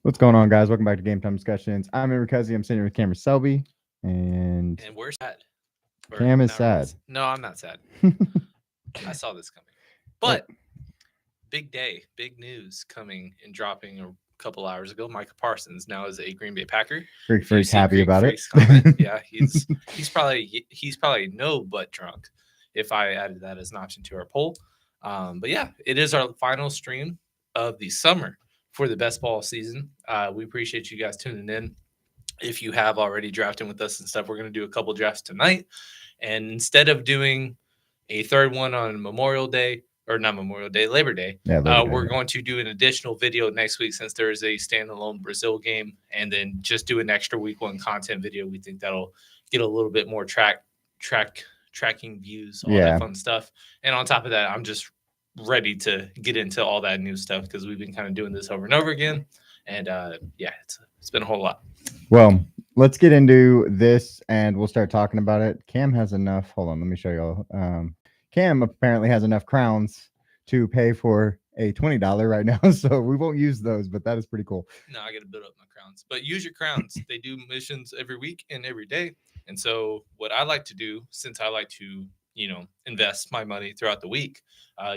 What's going on, guys? Welcome back to Game Time Discussions. I'm Amber Cuzzy. I'm sitting here with Cameron Selby, and And we're sad. Or Cam is not really sad. No, I'm not sad. I saw this coming. What? But big day, big news coming and dropping a couple hours ago. Micah Parsons now is a Green Bay Packer. Greek If you Freak's see happy Greek about it. Freak's comment, yeah, he's probably no butt drunk if I added that as an option to our poll. But yeah, it is our final stream of the summer for the best ball season. We appreciate you guys tuning in. If you have already drafted with us and stuff, we're going to do a couple drafts tonight. And instead of doing a third one on Memorial Day, or not Memorial Day, Labor Day, we're going to do an additional video next week since there is a standalone Brazil game, and then just do an extra week one content video. We think that'll get a little bit more tracking views, all that fun stuff. And on top of that, I'm just ready to get into all that new stuff because we've been kind of doing this over and over again. And it's been a whole lot. Well, let's get into this and we'll start talking about it. Cam has enough. Hold on, let me show you all. Cam apparently has enough crowns to pay for a $20 right now, so we won't use those, but that is pretty cool. No, I got to build up my crowns. But use your crowns. They do missions every week and every day. And so what I like to do, since I like to, invest my money throughout the week,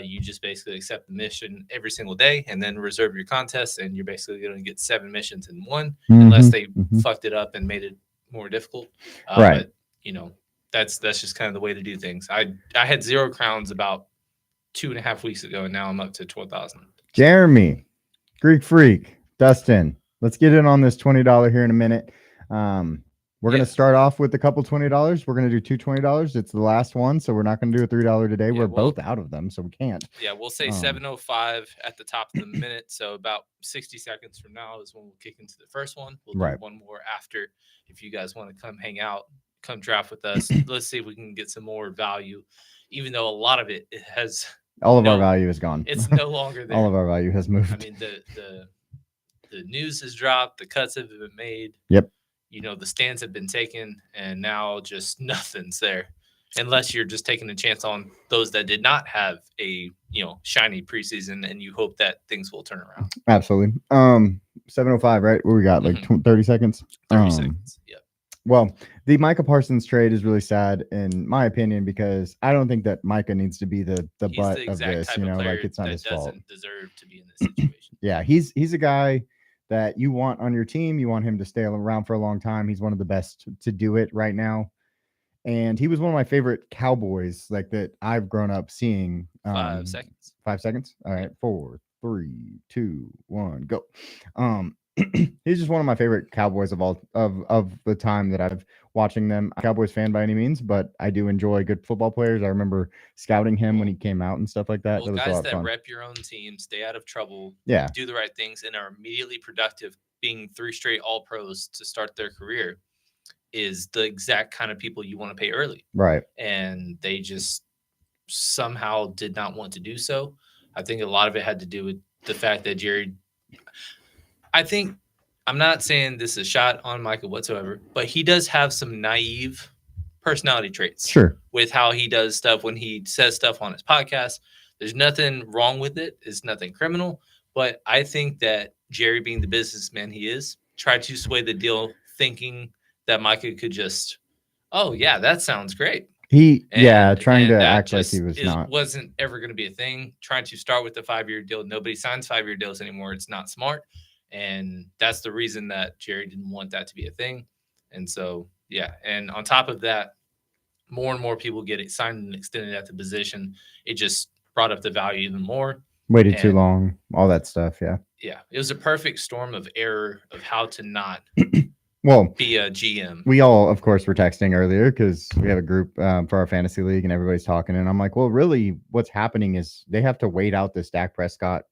you just basically accept the mission every single day and then reserve your contest. And you're basically going to get 7 missions in one, unless they fucked it up and made it more difficult. Right. But, that's just kind of the way to do things. I had 0 crowns about 2.5 weeks ago, and now I'm up to 12,000. Jeremy, Greek Freak, Dustin, let's get in on this $20 here in a minute. We're going to start off with a couple $20. We're going to do two $20. It's the last one, so we're not going to do a $3 today. We're both out of them, so we can't. Yeah, we'll say 7:05 at the top of the minute. So about 60 seconds from now is when we'll kick into the first one. We'll do one more after. If you guys want to come hang out, come draft with us. Let's see if we can get some more value, even though a lot of it has... All of our value is gone. It's no longer there. All of our value has moved. I mean, the news has dropped. The cuts have been made. Yep. The stands have been taken, and now just nothing's there, unless you're just taking a chance on those that did not have a shiny preseason, and you hope that things will turn around. Absolutely. 7:05, right? What we got? Like 30 seconds. 30 seconds. Yeah. Well, the Micah Parsons trade is really sad in my opinion because I don't think that Micah needs to be the butt of this. Like it's not his fault. Doesn't deserve to be in this situation. Yeah, he's a guy that you want on your team. You want him to stay around for a long time. He's one of the best to do it right now. And he was one of my favorite Cowboys, like that I've grown up seeing. 5 seconds. 5 seconds. All right. 4, 3, 2, 1, go. He's just one of my favorite Cowboys of all of the time that I've watching them. I'm a Cowboys fan by any means, but I do enjoy good football players. I remember scouting him when he came out and stuff like that. Well, that was guys a lot that of fun. rep your own team, stay out of trouble, yeah, do the right things, and are immediately productive, being 3 straight All-Pros to start their career, is the exact kind of people you want to pay early. Right. And they just somehow did not want to do so. I think a lot of it had to do with the fact that Jerry... I think, I'm not saying this is a shot on Micah whatsoever, but he does have some naive personality traits. Sure. With how he does stuff when he says stuff on his podcast. There's nothing wrong with it. It's nothing criminal. But I think that Jerry, being the businessman he is, tried to sway the deal thinking that Micah could just, oh, yeah, that sounds great. Trying to act like he wasn't ever going to be a thing. Trying to start with the 5-year deal. Nobody signs 5-year deals anymore. It's not smart. And that's the reason that Jerry didn't want that to be a thing. And so, yeah. And on top of that, more and more people get it signed and extended at the position. It just brought up the value even more. Waited too long. All that stuff. Yeah. Yeah. It was a perfect storm of error of how to not be a GM. We all, of course, were texting earlier because we have a group for our fantasy league and everybody's talking. And I'm like, well, really what's happening is they have to wait out this Dak Prescott,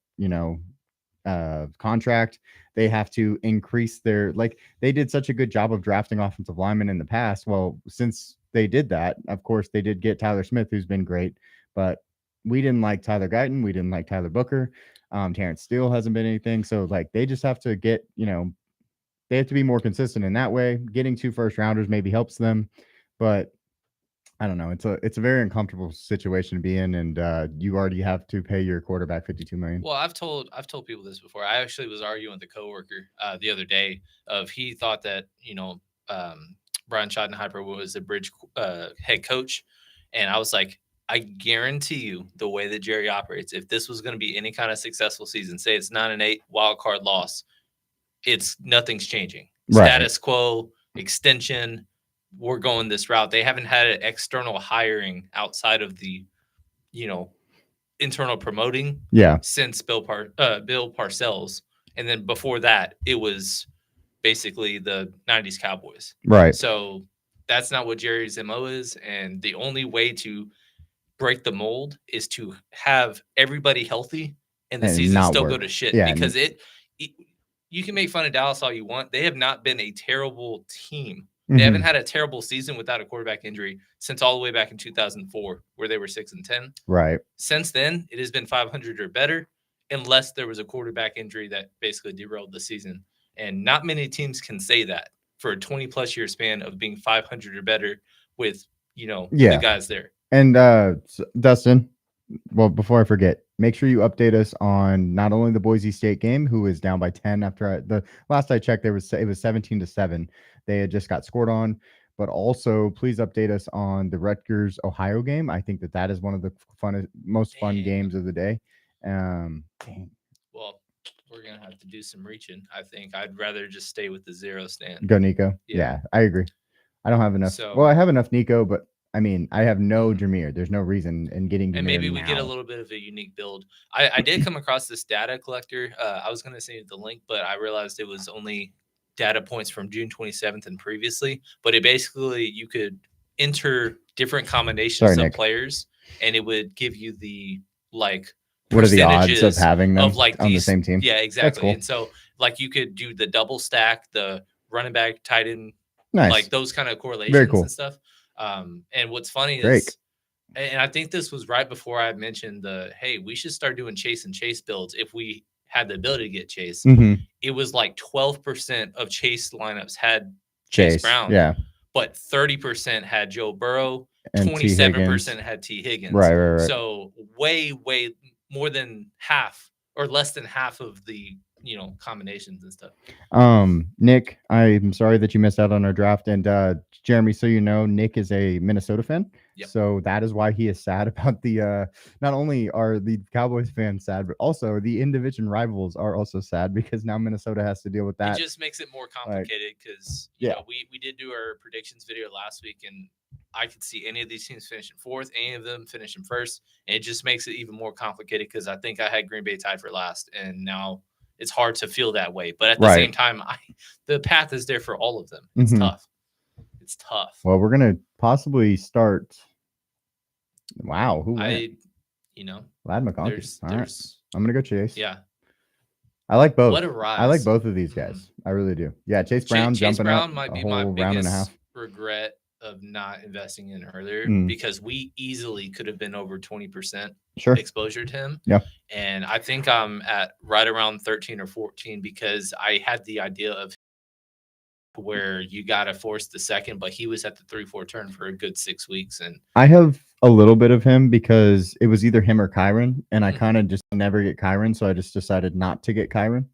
contract. They have to increase their, they did such a good job of drafting offensive linemen in the past. Well, since they did that, of course, they did get Tyler Smith, who's been great, but we didn't like Tyler Guyton. We didn't like Tyler Booker. Terrence Steele hasn't been anything. So they just have to get, they have to be more consistent in that way. Getting 2 first rounders maybe helps them, but I don't know. It's a very uncomfortable situation to be in, and you already have to pay your quarterback 52 million. Well, I've told people this before. I actually was arguing with a coworker the other day of he thought that Brian Schottenheimer was the bridge head coach, and I was like, I guarantee you the way that Jerry operates, if this was going to be any kind of successful season, say it's 9-8 wild card loss, it's nothing's changing. Right. Status quo, extension, we're going this route. They haven't had an external hiring outside of the, you know, internal promoting Yeah. since Bill Parcells, and then before that, it was basically the '90s Cowboys. Right. So that's not what Jerry's MO is, and the only way to break the mold is to have everybody healthy and the And season not still work. go to shit Yeah, because it you can make fun of Dallas all you want. They have not been a terrible team. They haven't had a terrible season without a quarterback injury since all the way back in 2004, where they were 6-10. Right. Since then, it has been 500 or better, unless there was a quarterback injury that basically derailed the season. And not many teams can say that for a 20-plus year span of being 500 or better with, Yeah. the guys there. And Dustin, well, before I forget, make sure you update us on not only the Boise State game, who is down by 10 after the last I checked, it was 17-7. They had just got scored on, but also please update us on the Rutgers Ohio game. I think that is one of the most fun games of the day. Dang. Well, we're gonna have to do some reaching. I think I'd rather just stay with the 0 stand. Go Nico. Yeah, I agree. I don't have enough. So- well, I have enough Nico, but I mean, I have no Jameer. There's no reason in getting Jameer And maybe we get a now. little bit of a unique build. I did come across this data collector. I was going to send you the link, but I realized it was only data points from June 27th and previously. But it basically, you could enter different combinations of players, and it would give you the like what are the odds of having them on the these, same team? Yeah, exactly. That's cool. And so like you could do the double stack, the running back, tight end, nice. like those kind of correlations Very cool. and stuff. And what's funny Drake. is, and I think this was right before I mentioned hey, we should start doing chase and chase builds if we had the ability to get Chase. It was like 12% of Chase lineups had Chase Brown. Yeah. But 30% had Joe Burrow, and 27% had T. Higgins. Right. So way more than half or less than half of the combinations and stuff. Nick, I'm sorry that you missed out on our draft. And Jeremy, so you know, Nick is a Minnesota fan. Yep. So that is why he is sad about the not only are the Cowboys fans sad, but also the in-division rivals are also sad because now Minnesota has to deal with that. It just makes it more complicated because we did do our predictions video last week, and I could see any of these teams finishing fourth, any of them finishing first, and it just makes it even more complicated because I think I had Green Bay tied for last, and now it's hard to feel that way. But at the same time, the path is there for all of them. It's tough. It's tough. Well, we're gonna possibly start. Wow, who went? Lad McConkey. All right. I'm gonna go Chase. Yeah. I like both. What a rise. I like both of these guys. I really do. Yeah, Chase Brown jumping Brown up might be my biggest regret of not investing in earlier because we easily could have been over 20% exposure to him. Yeah. And I think I'm at right around 13 or 14 because I had the idea of where you got to force the second, but he was at the 3-4 turn for a good 6 weeks. And I have a little bit of him because it was either him or Kyron, and I kind of just never get Kyron, so I just decided not to get Kyron.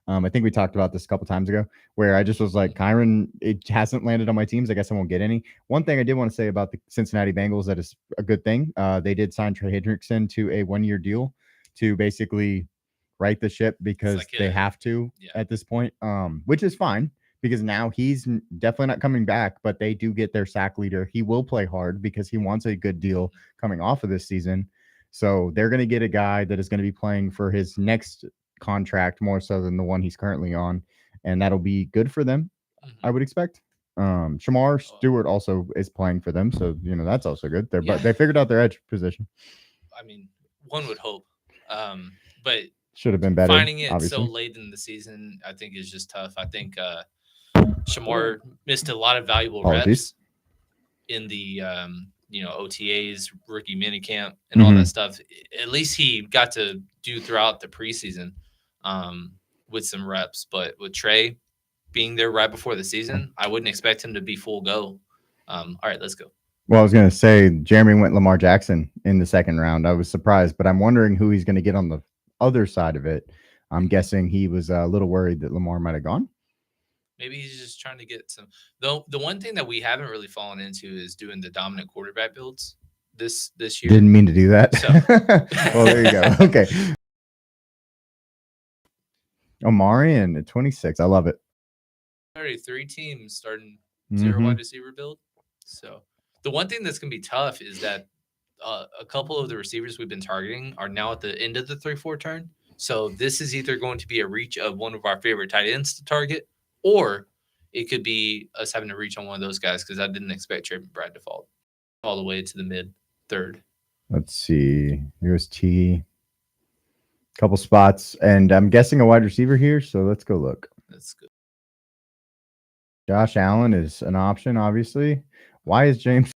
I think we talked about this a couple times ago where I just was like, Kyron, it hasn't landed on my teams. I guess I won't get any. One thing I did want to say about the Cincinnati Bengals that is a good thing. They did sign Trey Hendrickson to a 1-year deal to basically right the ship because they have to at this point, which is fine because now he's definitely not coming back, but they do get their sack leader. He will play hard because he wants a good deal coming off of this season. So they're going to get a guy that is going to be playing for his next contract more so than the one he's currently on, and that'll be good for them. I would expect. Shamar Stewart also is playing for them, so that's also good. But they figured out their edge position. I mean, one would hope, but should have been better. Finding it obviously. So late in the season, I think is just tough. I think Shamar missed a lot of valuable reps in the OTAs, rookie minicamp, and all that stuff. At least he got to do throughout the preseason with some reps. But with Trey being there right before the season, I wouldn't expect him to be full go. All right, let's go. Well, I was going to say Jeremy went Lamar Jackson in the second round. I was surprised, but I'm wondering who he's going to get on the other side of it. I'm guessing he was a little worried that Lamar might have gone. Maybe he's just trying to get some. Though the one thing that we haven't really fallen into is doing the dominant quarterback builds this year. Didn't mean to do that. So. Well, there you go. Okay. Omari and at 26. I love it. Already 3 teams starting 0 wide receiver build. So the one thing that's going to be tough is that a couple of the receivers we've been targeting are now at the end of the 3-4 turn. So this is either going to be a reach of one of our favorite tight ends to target, or it could be us having to reach on one of those guys because I didn't expect Trey McBride to fall all the way to the mid third. Let's see. Here's T. Couple spots, and I'm guessing a wide receiver here, so let's go look. That's good. Josh Allen is an option, obviously. Why is James?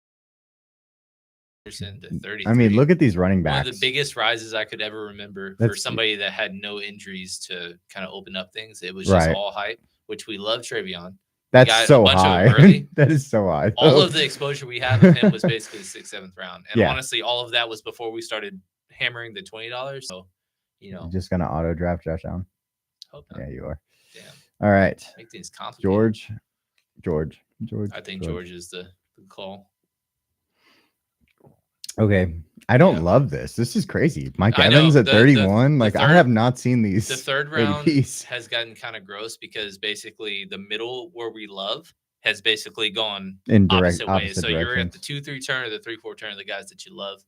I mean, look at these running backs. One of the biggest rises I could ever remember for somebody that had no injuries to kind of open up things. It was just all hype, which we love Travion. That's so high. That is so high. All of the exposure we had with him was basically the 6th, 7th round. And honestly, all of that was before we started hammering the $20. So, you're just going to auto draft Josh Allen? Hope not. Yeah, you are. Damn. All right. Make things complicated. George. I think George is the call. Okay. I don't love this. This is crazy. Mike Evans at 31. I have not seen these. The third round has gotten kind of gross because basically the middle where we love has basically gone in opposite ways. So you're at the 2-3 turn or the 3-4 turn of the guys that you love.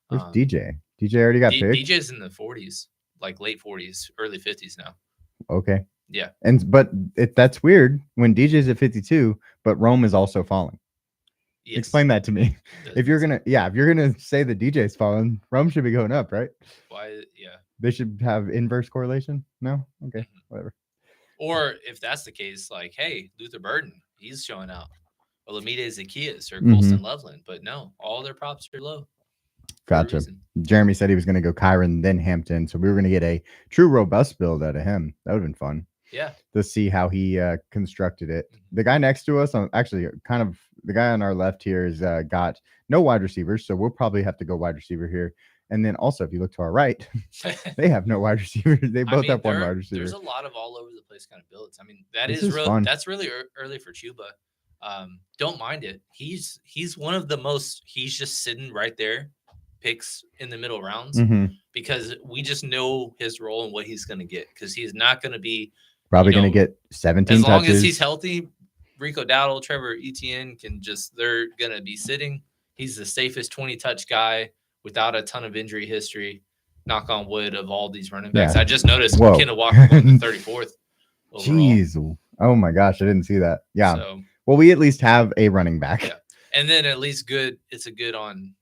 Where's DJ? DJ already got picked? DJ's in the 40s, like late 40s, early 50s now. Okay. Yeah. But that's weird when DJ's at 52, but Rome is also falling. Yes. Explain that to me. If you're gonna say the DJ's falling, Rome should be going up, right? Why? Yeah. They should have inverse correlation. No, okay, whatever. Or if that's the case, like, hey, Luther Burden, he's showing out. Or Lamide Zacchaeus or Colston Loveland, but no, all their props are low. Gotcha. Jeremy said he was going to go Kyron, then Hampton, so we were going to get a true robust build out of him. That would have been fun. Yeah. To see how he constructed it. The guy next to us, actually, kind of the guy on our left here is got no wide receivers, so we'll probably have to go wide receiver here. And then also, if you look to our right, they have no wide receivers. They both have one wide receiver. There's a lot of all over the place kind of builds. I mean, that's really early for Chuba. Don't mind it. He's one of the most. He's just sitting right there, picks in the middle rounds because we just know his role and what he's going to get because he's not going to be probably going to get 17 as long touches. as he's healthy. Rico Dowdle, Trevor Etienne they're going to be sitting. He's the safest 20-touch guy without a ton of injury history. Knock on wood of all these running backs. Yeah. I just noticed Kendall Walker won the 34th overall. Jeez. Oh my gosh, I didn't see that. Yeah. So, well, we at least have a running back. Yeah. And then at least it's a good on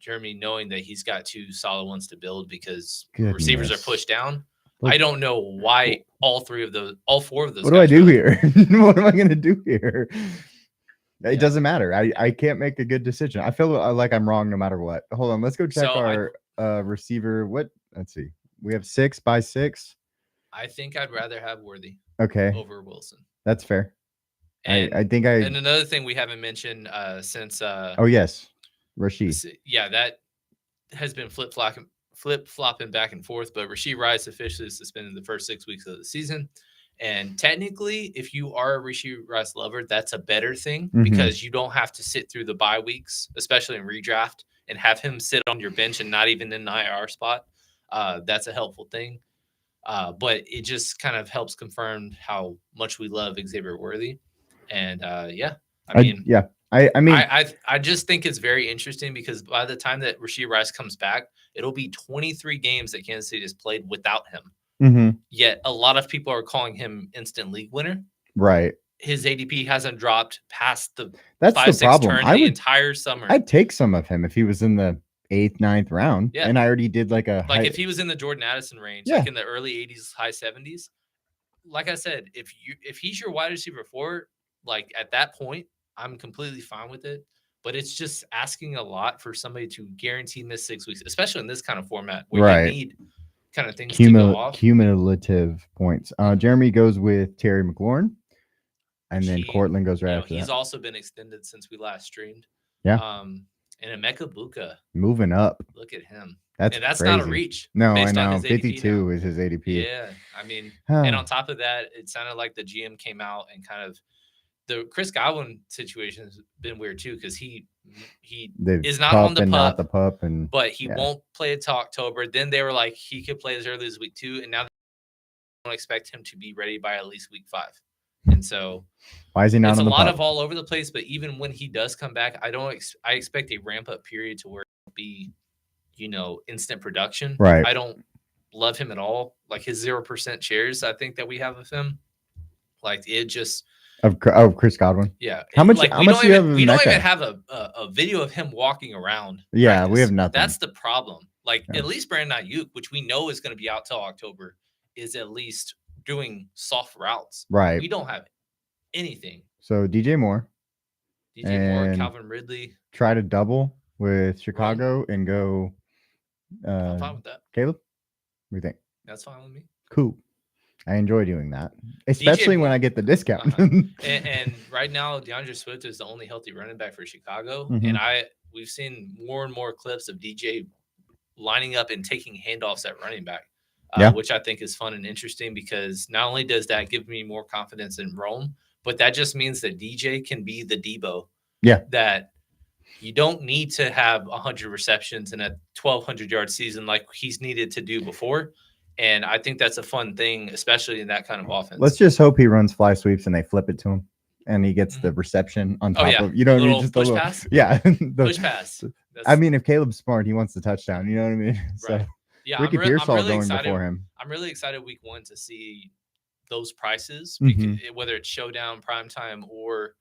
Jeremy knowing that he's got 2 solid ones to build because receivers are pushed down. I don't know why all 4 of those. What do I do here? What am I going to do here? It doesn't matter. I can't make a good decision. I feel like I'm wrong no matter what. Hold on. Let's go check our receiver. Let's see. We have 6 by 6. I think I'd rather have Worthy. Okay. Over Wilson. That's fair. And And another thing we haven't mentioned since. Oh yes, Rashid. Yeah, that has been flip-flopping back and forth, but Rashid Rice officially suspended the first 6 weeks of the season. And technically, if you are a Rashid Rice lover, that's a better thing because you don't have to sit through the bye weeks, especially in redraft, and have him sit on your bench and not even in an IR spot. That's a helpful thing. But it just kind of helps confirm how much we love Xavier Worthy. And I just think it's very interesting because by the time that Rashid Rice comes back, it'll be 23 games that Kansas City has played without him. Yet a lot of people are calling him instant league winner. Right. His ADP hasn't dropped past the 5-6 turn the entire summer. I'd take some of him if he was in the 8th, 9th round. Yeah. And I already did if he was in the Jordan Addison range, like in the early 80s, high 70s. Like I said, if he's your wide receiver 4, like at that point, I'm completely fine with it. But it's just asking a lot for somebody to guarantee miss 6 weeks, especially in this kind of format where you need kind of things to go off. Cumulative points. Jeremy goes with Terry McLaurin, and then Cortland goes right after that. He's also been extended since we last streamed. Yeah. And Emeka Buka, Moving up. look at him. That's And that's crazy. not a reach. No, I based on know. his ADP 52 now. is his ADP. Yeah, I mean, and on top of that, it sounded like the GM came out and kind of the Chris Godwin situation has been weird too because he is not on the and pup, not the pup, and but he won't play until October. Then they were like he could play as early as week 2, and now they don't expect him to be ready by at least week 5. And so, why is he not it's on a the lot pup? of all over the place. But even when he does come back, I expect a ramp up period to where it'll be, instant production. Right. I don't love him at all. Like his 0% shares, I think that we have of him. Like it just of Chris Godwin. Yeah. How much? Like how much do you have? We don't even have a video of him walking around. Yeah, practice. we have nothing. That's the problem. Like at least Brandon Ayuk, which we know is going to be out till October, is at least doing soft routes. Right. We don't have anything. So DJ Moore, Calvin Ridley. Try to double with Chicago and go. I'm fine with that. Caleb, what do you think? That's fine with me. Cool. I enjoy doing that, especially when I get the discount. And right now, DeAndre Swift is the only healthy running back for Chicago. Mm-hmm. And we've seen more and more clips of DJ lining up and taking handoffs at running back, which I think is fun and interesting because not only does that give me more confidence in Rome, but that just means that DJ can be the Debo. Yeah. That you don't need to have 100 receptions in a 1,200-yard season like he's needed to do before. And I think that's a fun thing, especially in that kind of offense. Let's just hope he runs fly sweeps and they flip it to him and he gets the reception on top of, just push a little pass. Yeah. Push pass. I mean, if Caleb's smart, he wants the touchdown. You know what I mean? Right. So yeah, Ricky Pearsall really going excited. before him. I'm really excited week 1 to see those prices, whether it's showdown, primetime, or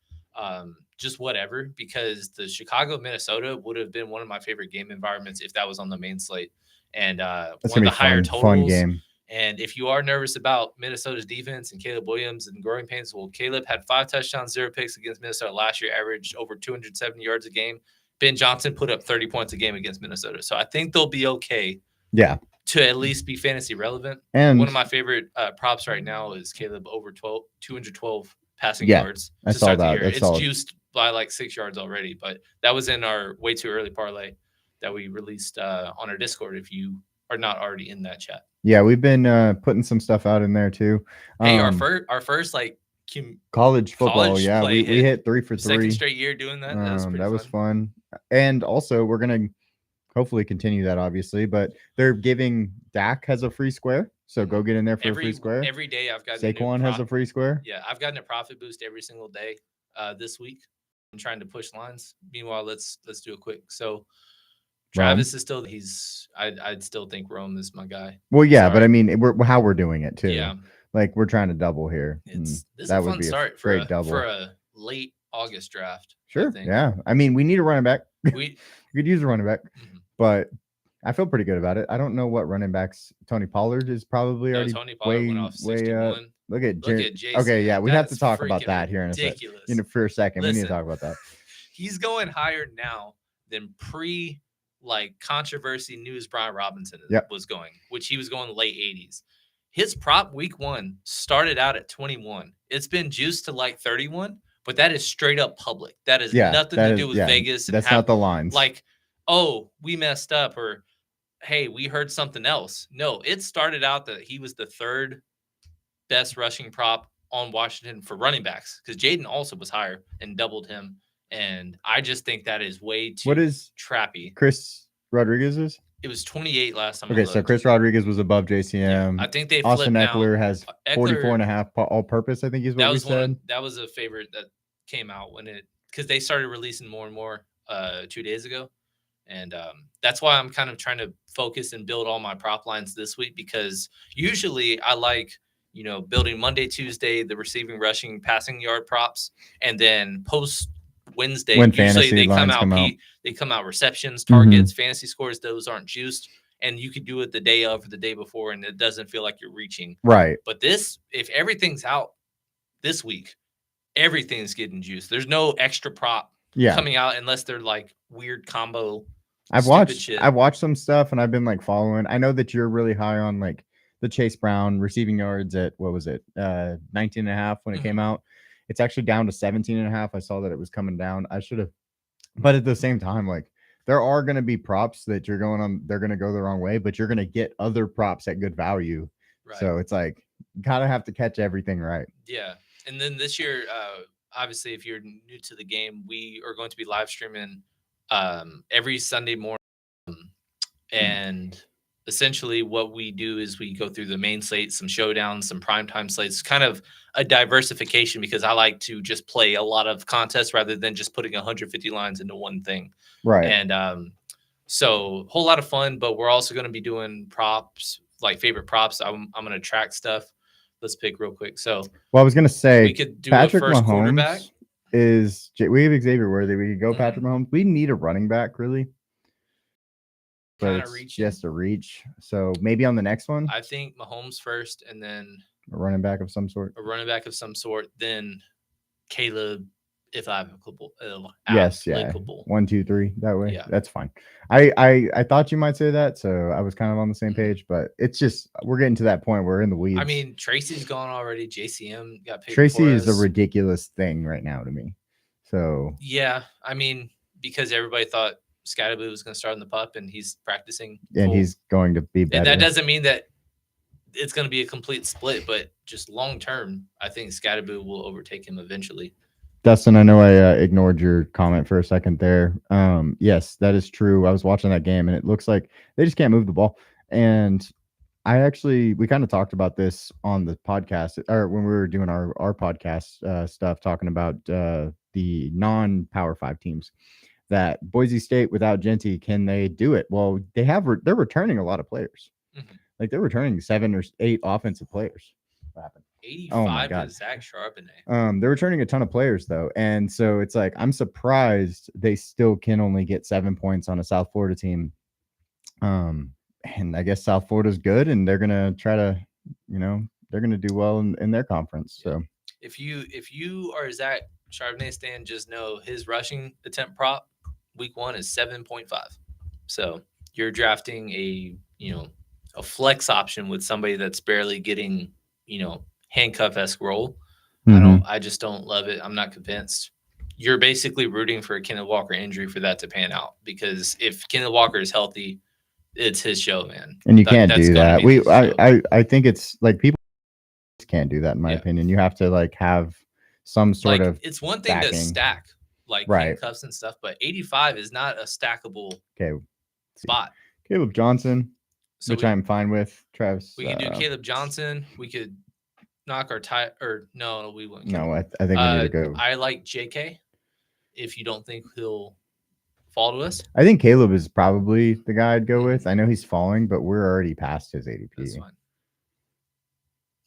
just whatever, because the Chicago Minnesota would have been one of my favorite game environments if that was on the main slate. And one of the higher totals. Fun game. And if you are nervous about Minnesota's defense and Caleb Williams and growing pains, well, Caleb had 5 touchdowns, 0 picks against Minnesota last year, averaged over 270 yards a game. Ben Johnson put up 30 points a game against Minnesota. So I think they'll be okay. Yeah. To at least be fantasy relevant. And one of my favorite props right now is Caleb over 212 passing yards to start the year. It's juiced by like 6 yards already, but that was in our way too early parlay that we released on our Discord if you are not already in that chat. Yeah, we've been putting some stuff out in there too. Hey, our first like college football, we hit 3 for 3. Second straight year doing that. That was fun. And also we're gonna hopefully continue that, obviously, but they're giving Dak has a free square, so go get in there for a free square. Every day I've got Saquon has a free square. Yeah, I've gotten a profit boost every single day this week. I'm trying to push lines. Meanwhile, let's do a quick. So Travis is still I'd still think Rome is my guy. Well, yeah, but I mean how we're doing it too. Yeah. Like we're trying to double here. This is a fun start for a double for a late August draft. Sure. Yeah. I mean, we need a running back. We could use a running back, but I feel pretty good about it. I don't know what running backs. Tony Pollard is probably already Tony Pollard went off 61. Look at Jason. Okay, yeah, we have to talk about that here in a second. For a second. Listen, we need to talk about that. He's going higher now than controversy news Brian Robinson was going, which he was going late 80s. His prop week 1 started out at 21. It's been juiced to like 31, but that is straight up public. That is nothing to do with Vegas. That's not the lines. Like, oh, we messed up, or hey, we heard something else. No, it started out that he was the 3rd best rushing prop on Washington for running backs because Jaden also was higher and doubled him. And I just think that is way too trappy. Chris Rodriguez's? It was 28 last time. Okay, so Chris Rodriguez was above JCM. Yeah, I think they Austin flipped Eckler has 44.5 all-purpose, I think is what we said. That was a favorite that came out because they started releasing more and more 2 days ago. And that's why I'm kind of trying to focus and build all my prop lines this week, because usually I like, building Monday, Tuesday, the receiving, rushing, passing yard props, and then post Wednesday, usually they come out receptions, targets, fantasy scores. Those aren't juiced, and you could do it the day of or the day before, and it doesn't feel like you're reaching. Right. But if everything's out this week, everything's getting juiced. There's no extra prop coming out unless they're like weird combo. I've watched some stuff and I've been like following. I know that you're really high on like the Chase Brown receiving yards at 19.5 when it came out. It's actually down to 17.5. I saw that it was coming down. I should have But at the same time, like there are going to be props that you're going on, they're going to go the wrong way, but you're going to get other props at good value. Right. So it's like, gotta have to catch everything right. Yeah. And then this year, obviously, if you're new to the game, we are going to be live streaming every Sunday morning. And essentially, what we do is we go through the main slate, some showdowns, some primetime slates, kind of a diversification because I like to just play a lot of contests rather than just putting 150 lines into one thing. Right. And so, whole lot of fun, but we're also going to be doing props, like favorite props. I'm going to track stuff. Let's pick real quick. So, well, I was gonna say we could do Patrick a first Mahomes quarterback. is we have Xavier Worthy. We could go Patrick Mahomes. We need a running back, really. But it's just a reach. So maybe on the next one, I think Mahomes first, and then a running back of some sort. A running back of some sort. Then Caleb, if applicable. Yes, yeah. 1, 2, 3. That way, yeah, that's fine. I thought you might say that, so I was kind of on the same page. But it's just we're getting to that point where we're in the weeds. I mean, Tracy's gone already. JCM got picked. Tracy is a ridiculous thing right now to me. So yeah, I mean, because everybody thought Scatterboo was going to start in the pup, and he's practicing, and he's going to be better. And that doesn't mean that it's going to be a complete split, but just long term, I think Scatterboo will overtake him eventually. Dustin, I know I ignored your comment for a second there. Yes, that is true. I was watching that game, and it looks like they just can't move the ball. And we kind of talked about this on the podcast, or when we were doing our podcast stuff, talking about the non-Power 5 teams. That Boise State without Genty, can they do it? Well, they're returning a lot of players. Mm-hmm. Like they're returning 7 or 8 offensive players. What happened? 85 to Zach Charbonnet. They're returning a ton of players though, and so it's like I'm surprised they still can only get 7 points on a South Florida team. And I guess South Florida's good, and they're gonna try to, they're gonna do well in their conference. So if you are Zach Charbonnet stan, just know his rushing attempt prop week 1 is 7.5. So you're drafting a flex option with somebody that's barely getting, handcuff-esque role. Mm-hmm. I just don't love it. I'm not convinced. You're basically rooting for a Kenneth Walker injury for that to pan out, because if Kenneth Walker is healthy, it's his show, man. And you can't do that. I think it's like people can't do that in my opinion. You have to like have some sort of it's one thing to stack like handcuffs and stuff, but 85 is not a stackable spot. Caleb Johnson, which I'm fine with. Travis, we can do Caleb Johnson. We could knock our tie, or no, we won't. No, I think we need to go. I like JK. If you don't think he'll fall to us, I think Caleb is probably the guy I'd go with. I know he's falling, but we're already past his ADP. That's fine.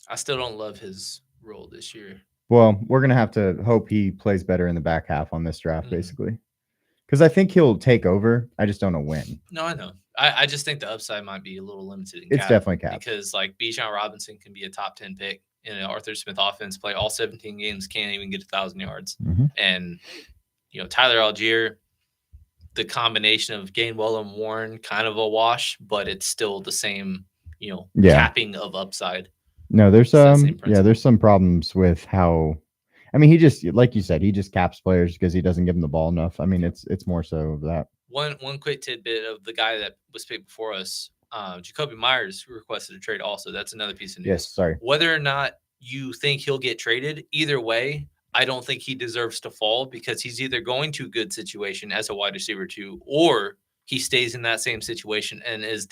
I still don't love his role this year. Well, we're going to have to hope he plays better in the back half on this draft, basically. Because I think he'll take over. I just don't know when. No, I know. I just think the upside might be a little limited. It's definitely capped. Because, like, Bijan Robinson can be a top 10 pick in an Arthur Smith offense, play all 17 games, can't even get 1,000 yards. Mm-hmm. And, Tyler Algier, the combination of Gainwell and Warren, kind of a wash, but it's still the same, capping of upside. No, there's there's some problems with how, I mean, he just, like you said, he just caps players because he doesn't give them the ball enough. I mean, it's more so of that. One quick tidbit of the guy that was picked before us, Jacoby Myers requested a trade also. That's another piece of news. Yes, sorry. Whether or not you think he'll get traded, either way, I don't think he deserves to fall, because he's either going to a good situation as a wide receiver 2, or he stays in that same situation and is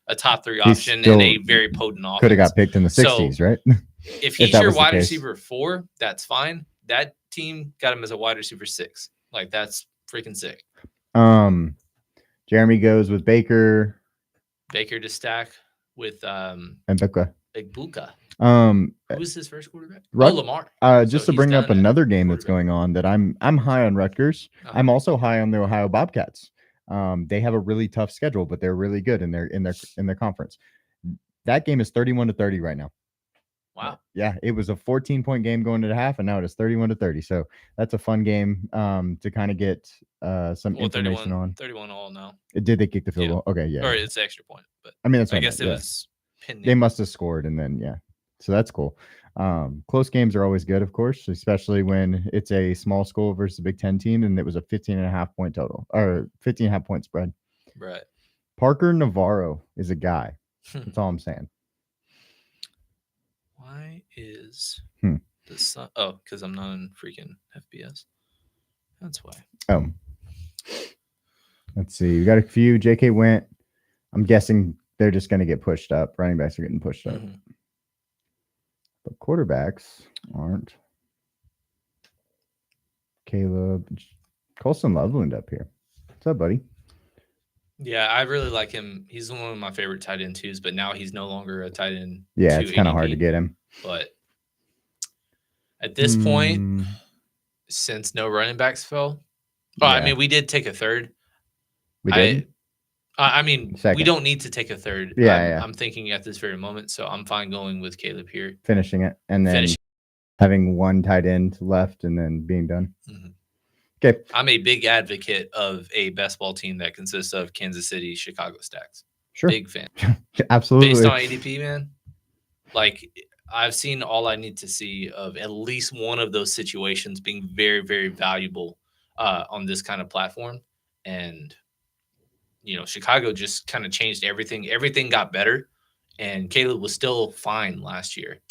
a top 3 option in a very potent offense. Could have got picked in the 60s, right? If he's your wide receiver 4, that's fine. That team got him as a wide receiver 6. Like, that's freaking sick. Jeremy goes with Baker. Baker to stack with Egbuka. Who's his first quarterback? Lamar. Just to bring up another game that's going on, that I'm high on Rutgers. I'm also high on the Ohio Bobcats. They have a really tough schedule, but they're really good in their conference. That game is 31-30 right now. Wow. Yeah, it was a 14-point game going into half, and now it is 31-30. So that's a fun game to kind of get some information on. 31 all now. Did they kick the field goal? Okay, yeah. Or it's extra point, but I mean, that's I guess it was pending. They must have scored, and then So that's cool. Close games are always good, of course, especially when it's a small school versus a Big Ten team, and it was a 15.5 point total or 15.5 point spread. Right. Parker Navarro is a guy. That's all I'm saying. Why is Hmm. the sun? Oh, because I'm not in freaking FBS. That's why. Oh, let's see. We got a few. JK went. I'm guessing they're just going to get pushed up. Running backs are getting pushed up. Mhm. But quarterbacks aren't. Caleb. Colson Loveland up here. What's up, buddy? Yeah, I really like him. He's one of my favorite tight end twos, but now he's no longer a tight end. Yeah, two it's kind of hard to ADP. get him. But at this point, since no running backs fell, well, I Yeah. mean, we did take a third. We did. I mean, we Second. don't need to take a third. Yeah, I'm thinking at this very moment, so I'm fine going with Caleb here. Finishing it and then having one tight end left and then being done. Mhm. Okay. I'm a big advocate of a best ball team that consists of Kansas City, Chicago stacks. Sure. Big fan. Absolutely. Based on ADP, man. Like, I've seen all I need to see of at least one of those situations being very, very valuable on this kind of platform. And, you know, Chicago just kind of changed everything. Everything got better. And Caleb was still fine last year,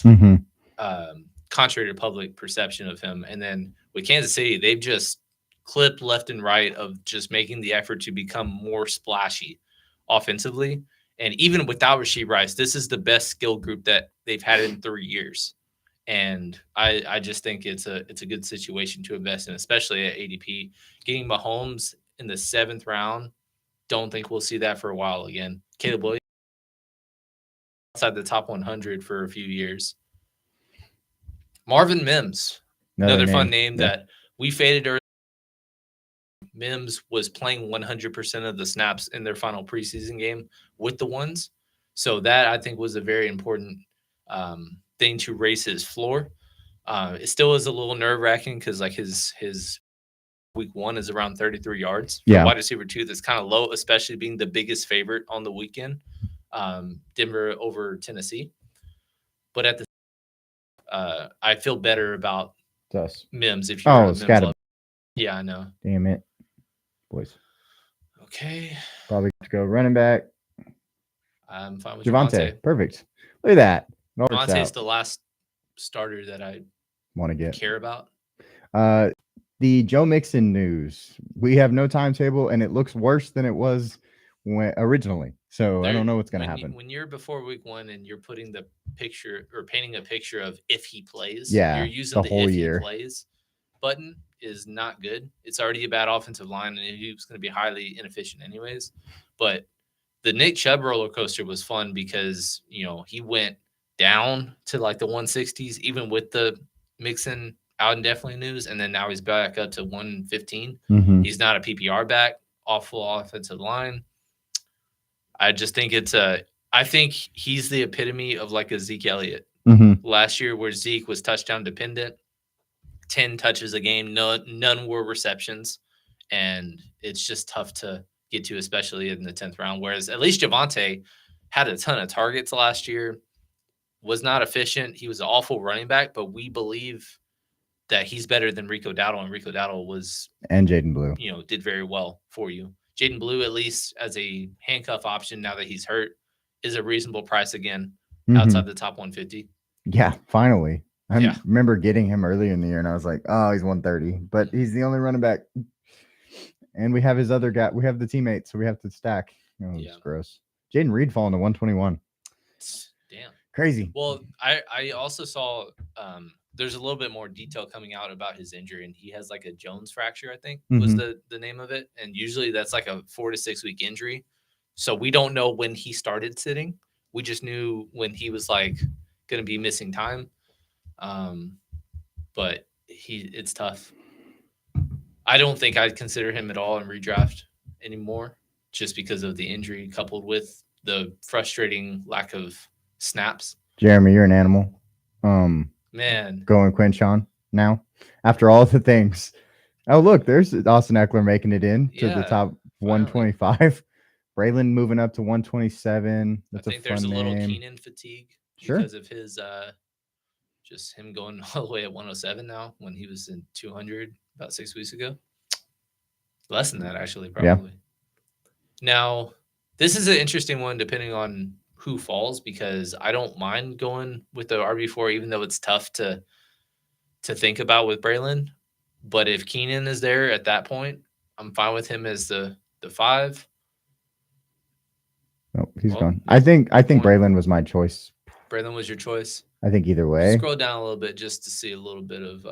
contrary to public perception of him. And then with Kansas City, they've just clipped left and right of just making the effort to become more splashy offensively. And even without Rashee Rice, this is the best skill group that they've had in 3 years. And I just think it's a good situation to invest in, especially at ADP. Getting Mahomes in the 7th round, don't think we'll see that for a while again. Caleb Williams outside the top 100 for a few years. Marvin Mims, another fun name that we faded early. Mims was playing 100% of the snaps in their final preseason game with the ones. So that, I think, was a very important thing to raise his floor. It still is a little nerve-wracking because, like, his week 1 is around 33 yards. For wide receiver 2, that's kind of low, especially being the biggest favorite on the weekend. Denver over Tennessee. But at the I feel better about Mims if you're Mims level. Yeah, I know. Damn it. Boys. Okay. Probably to go running back. I'm fine with Javonte. Perfect. Look at that. Javonte is the last starter that I want to care about. The Joe Mixon news. We have no timetable, and it looks worse than it was originally. So I don't know what's going to happen. When you're before week 1 and you're putting the picture or painting a picture of if he plays, you're using the whole if year. He plays button is not good. It's already a bad offensive line, and he's going to be highly inefficient anyways. But the Nick Chubb roller coaster was fun because, you know, he went down to like the 160s, even with the Mixon out indefinitely news, and then now he's back up to 115. He's not a PPR back, awful offensive line. I just think I think he's the epitome of like a Zeke Elliott last year, where Zeke was touchdown dependent. 10 touches a game, none were receptions, and it's just tough to get to, especially in the 10th round. Whereas at least Javonte had a ton of targets last year, was not efficient. He was an awful running back, but we believe that he's better than Rico Dowdle, and Rico Dowdle and Jaden Blue, did very well for you. Jaden Blue, at least as a handcuff option now that he's hurt, is a reasonable price again outside the top 150. Yeah, finally. I remember getting him earlier in the year, and I was like, oh, he's 130. But he's the only running back. And we have his other guy. We have the teammates, so we have to stack. It's gross. Jaden Reed falling to 121. Damn. Crazy. Well, I also saw there's a little bit more detail coming out about his injury, and he has like a Jones fracture, I think was the name of it. And usually that's like a 4 to 6 week injury. So we don't know when he started sitting. We just knew when he was like going to be missing time. But it's tough. I don't think I'd consider him at all in redraft anymore, just because of the injury coupled with the frustrating lack of snaps. Jeremy, you're an animal. Man, going Quinshon now after all the things. Oh, look, there's Austin Eckler making it in to the top 125. Braylon moving up to 127. That's I think a fun there's a little name. Keenan fatigue. Sure. because of his just him going all the way at 107 now when he was in 200 about 6 weeks ago. Less than that, actually, probably. Now, this is an interesting one depending on who falls because I don't mind going with the RB4, even though it's tough to think about with Braylon. But if Keenan is there at that point, I'm fine with him as the 5. Oh, he's gone. I think Braylon was my choice. Braylon was your choice. I think either way. Scroll down a little bit just to see a little bit of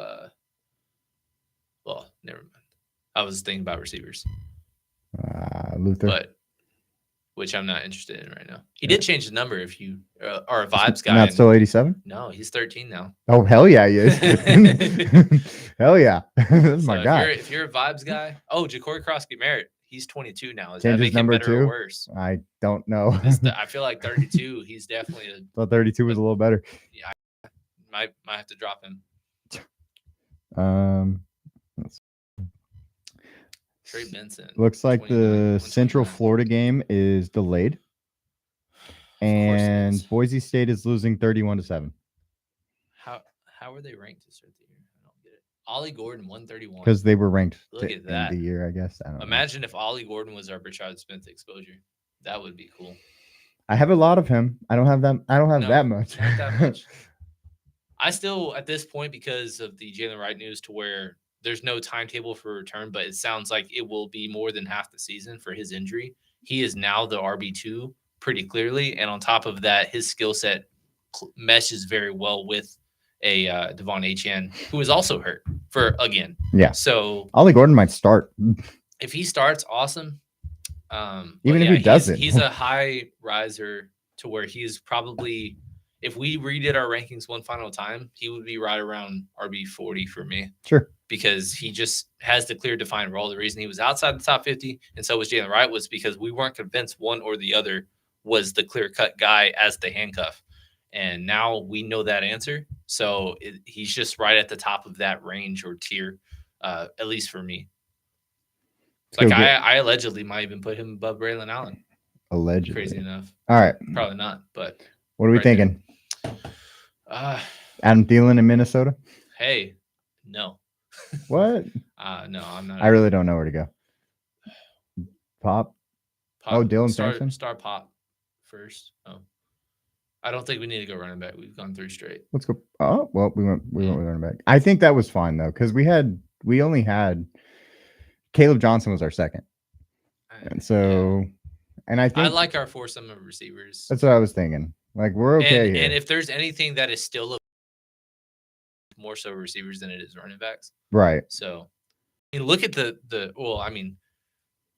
well, never mind. I was thinking about receivers. Luther. But which I'm not interested in right now. He did change the number if you are a vibes guy. Not still 87? No, he's 13 now. Oh, hell yeah, he is. Hell yeah. That's my guy. If you're a vibes guy, Ja'Cory Crosby-Merritt, he's 22 now. Does Changes that make number him better 2? or worse? I don't know. I feel like 32, he's definitely thought 32 was a little better. Yeah, I might have to drop him. Trey Benson. Looks like the Central Florida game is delayed. And Boise State is losing 31-7. How are they ranked to start the year? I don't get it. Ollie Gordon 131. Because they were ranked Look at that. the year, I guess. I don't Imagine if Ollie Gordon was our Rashard Smith exposure. That would be cool. I have a lot of him. I don't have that much. Not that much. I still, at this point, because of the Jalen Wright news, to where there's no timetable for return, but it sounds like it will be more than half the season for his injury. He is now the RB2 pretty clearly, and on top of that, his skill set meshes very well with a Devon Achane, who is also hurt again. Yeah. So Ollie Gordon might start. If he starts, awesome. Even if he doesn't, he's a high riser to where he's probably. If we redid our rankings one final time, he would be right around RB 40 for me. Sure. Because he just has the clear defined role. The reason he was outside the top 50 and so was Jalen Wright was because we weren't convinced one or the other was the clear cut guy as the handcuff. And now we know that answer. So he's just right at the top of that range or tier, at least for me. Like I allegedly might even put him above Braylon Allen. Allegedly. Crazy enough. All right. Probably not, but. What are we thinking? Adam Thielen in Minnesota? Hey, no. What? No, I'm not. I really don't know where to go. Pop? Dylan Sampson? Star Pop first. Oh. I don't think we need to go running back. We've gone 3 straight. Let's go. Oh, well, we went with running back. I think that was fine, though, because we only had Caleb Johnson was our second. And so, and I think I like our foursome of receivers. That's what I was thinking. Like, we're okay here. And if there's anything that is still more so receivers than it is running backs. Right. So, I mean, look at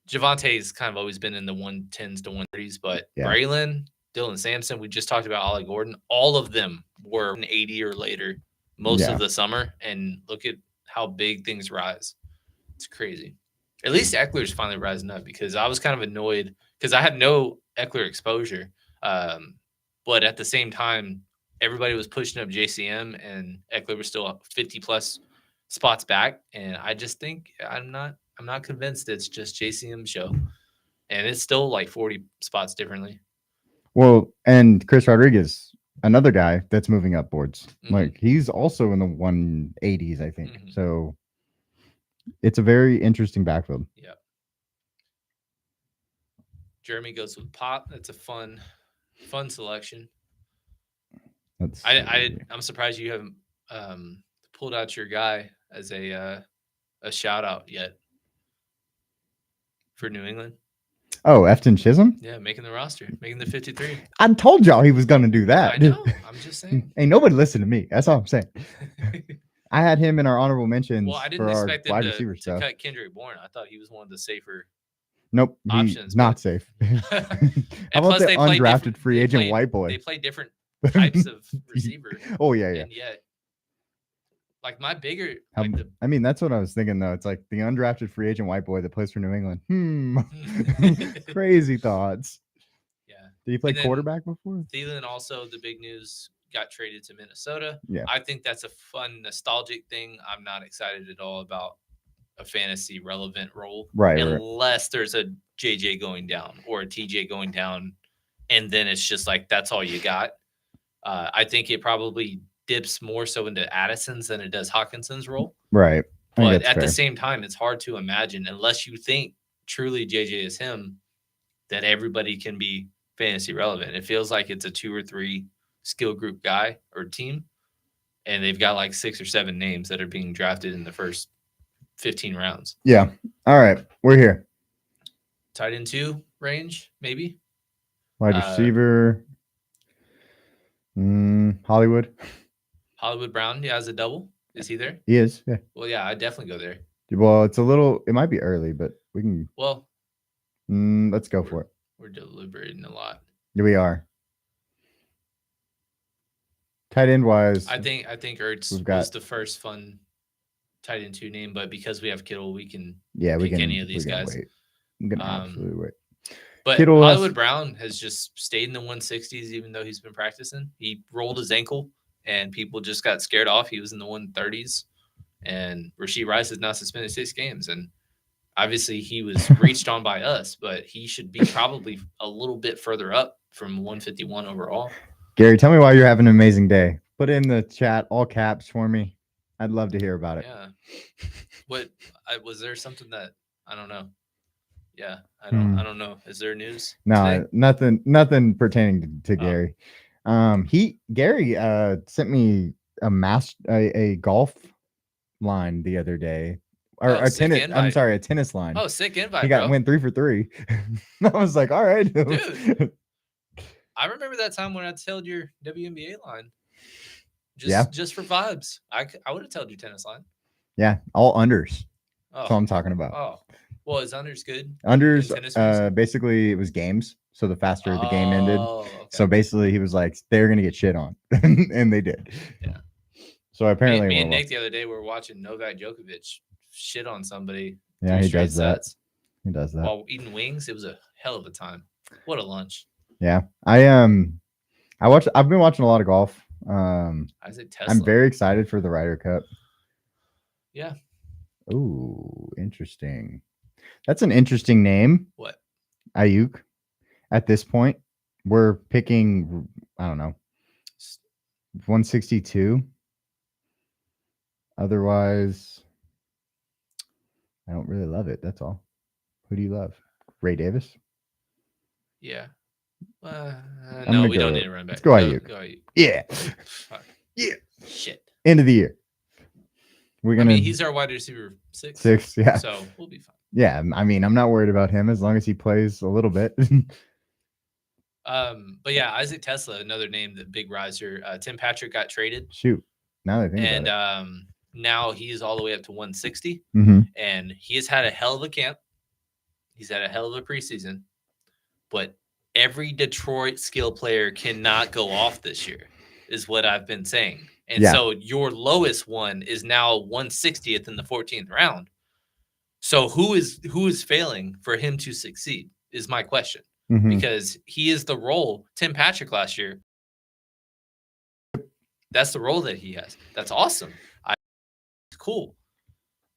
Javonte's kind of always been in the 110s to 130s, but Braylon, Dylan Sampson, we just talked about Ollie Gordon. All of them were 80 or later most of the summer. And look at how big things rise. It's crazy. At least Eckler's finally rising up because I was kind of annoyed because I had no Eckler exposure. But at the same time, everybody was pushing up JCM and Eckler was still 50 plus spots back. And I just think I'm not convinced it's just JCM's show. And it's still like 40 spots differently. Well, and Chris Rodriguez, another guy that's moving up boards. Mm-hmm. Like he's also in the 180s, I think. Mm-hmm. So it's a very interesting backfield. Yeah. Jeremy goes with Pop. That's a fun selection. I'm surprised you haven't pulled out your guy as a shout out yet for New England. Oh, Efton Chisholm? Yeah, making the roster, making the 53. I told y'all he was going to do that. I know. I'm just saying. Ain't nobody listen to me. That's all I'm saying. I had him in our honorable mentions. Well, I didn't expect him to cut Kendrick Bourne. I thought he was one of the safer options. Not safe. How about the undrafted free agent white boy? They play different types of receiver. Oh, yeah. And yet, like my bigger. I mean, that's what I was thinking, though. It's like the undrafted free agent white boy that plays for New England. Crazy thoughts. Yeah. Did he play quarterback before? Thielen also, the big news, got traded to Minnesota. Yeah. I think that's a fun, nostalgic thing. I'm not excited at all about a fantasy relevant role. Right. Unless there's a JJ going down or a TJ going down. And then it's just like, that's all you got. I think it probably dips more so into Addison's than it does Hawkinson's role. Right. I think But that's at the fair. same time, it's hard to imagine unless you think truly JJ is him that everybody can be fantasy relevant. It feels like it's a 2 or 3 skill group guy or team, and they've got like 6 or 7 names that are being drafted in the first 15 rounds. Yeah. All right. We're here. Tight end 2 range, maybe. Wide receiver. Hollywood. Hollywood Brown, yeah, as a double. Is he there? He is. Yeah. Well, yeah, I'd definitely go there. Well, it's a little. It might be early, but we can. Well, let's go for it. We're deliberating a lot. Yeah, we are. Tight end wise, I think Ertz was the first fun tight end 2 name, but because we have Kittle, we can pick any of these guys. Wait. I'm gonna absolutely wait. But Kittle Hollywood Brown has just stayed in the 160s, even though he's been practicing. He rolled his ankle, and people just got scared off. He was in the 130s, and Rashee Rice is now suspended 6 games. And obviously, he was reached on by us, but he should be probably a little bit further up from 151 overall. Gary, tell me why you're having an amazing day. Put it in the chat, all caps for me. I'd love to hear about it. Yeah. Was there something that I don't know? Yeah, I don't know. Is there news? No, nothing pertaining to Gary. Gary sent me a golf line the other day. Or a tennis. Invite. I'm sorry, a tennis line. Oh, sick invite! He went 3 for 3. I was like, all right, dude. I remember that time when I told your WNBA line. Just for vibes. I would have told you tennis line. Yeah, all unders. That's what I'm talking about. Oh, well, is unders good? Unders, basically, it was games. So the faster the game ended. Okay. So basically, he was like, they're going to get shit on. And they did. Yeah. So apparently, me and Nick the other day were watching Novak Djokovic shit on somebody. Yeah, he does that. He does that. While eating wings, it was a hell of a time. What a lunch. Yeah. I've been watching a lot of golf. Isaac Tesla. I'm very excited for the Ryder Cup. Yeah. Ooh, interesting. That's an interesting name. What? Ayuk. At this point, we're picking, I don't know, 162. Otherwise, I don't really love it. That's all. Who do you love? Ray Davis? Yeah. No, we don't need to run back. Let's go Ayuk. Go Ayuk. Yeah. Yeah. Shit. End of the year. He's our wide receiver 6. Yeah. So we'll be fine. Yeah. I mean, I'm not worried about him as long as he plays a little bit. But yeah, Isaac Tesla, another name, the big riser. Tim Patrick got traded. Shoot. Now I think about it. Now he's all the way up to 160. Mm-hmm. And he has had a hell of a camp. He's had a hell of a preseason. But every Detroit skill player cannot go off this year, is what I've been saying. And so your lowest one is now 160th in the 14th round. So who is failing for him to succeed is my question. Mm-hmm. Because he is the role. Tim Patrick last year, that's the role that he has. That's awesome. It's cool.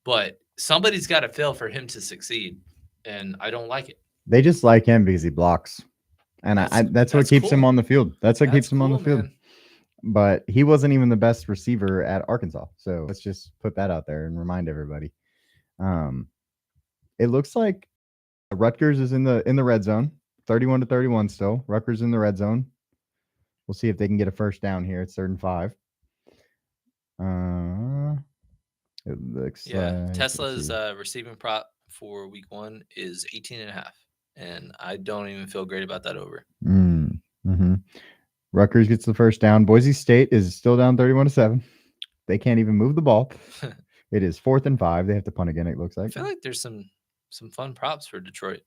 But somebody's got to fail for him to succeed, and I don't like it. They just like him because he blocks. And that's what keeps him on the field. That's what keeps him on the field. Man. But he wasn't even the best receiver at Arkansas. So let's just put that out there and remind everybody. It looks like Rutgers is in the red zone, 31-31 still. Rutgers in the red zone. We'll see if they can get a first down here. It's 3rd and 5. It looks Tesla's receiving prop for week 1 is 18.5. And I don't even feel great about that over. Mm-hmm. Rutgers gets the first down. Boise State is still down 31-7. They can't even move the ball. It is 4th and 5. They have to punt again, it looks like. I feel like there's some fun props for Detroit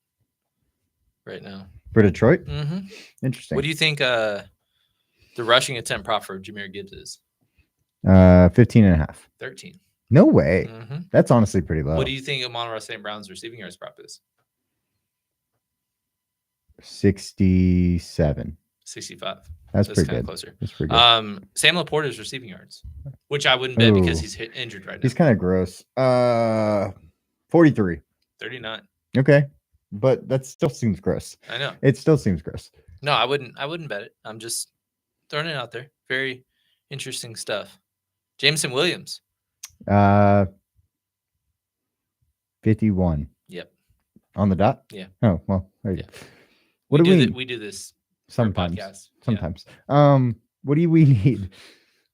right now. For Detroit? Mm-hmm. Interesting. What do you think the rushing attempt prop for Jahmyr Gibbs is? 15.5. 13. No way. Mm-hmm. That's honestly pretty low. What do you think Amon-Ra St. Brown's receiving yards prop is? 67. 65. That's pretty good. Closer. That's pretty good. Sam Laporta's receiving yards, which I wouldn't bet because he's injured right now. He's kind of gross. 43. 39. Okay. But that still seems gross. I know. It still seems gross. No, I wouldn't bet it. I'm just Throwing it out there. Very interesting stuff. Jameson Williams. 51 Yep. on the dot. Yeah. Oh well, there you Yeah. go. What do we? We do this for Sometimes. podcasts. Sometimes. What do we need?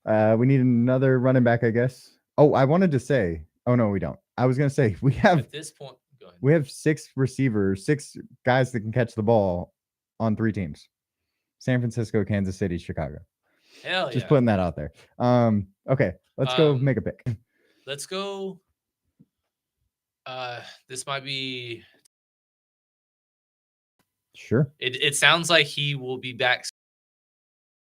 We need another running back, I guess. Oh, I wanted to say. Oh no, we don't. I was gonna say we have At this point, go ahead. we have 6 receivers, 6 guys that can catch the ball on 3 teams: San Francisco, Kansas City, Chicago. Hell Just yeah. putting that out there. Okay, let's go make a pick. Let's go. This might be. Sure. It sounds like he will be back.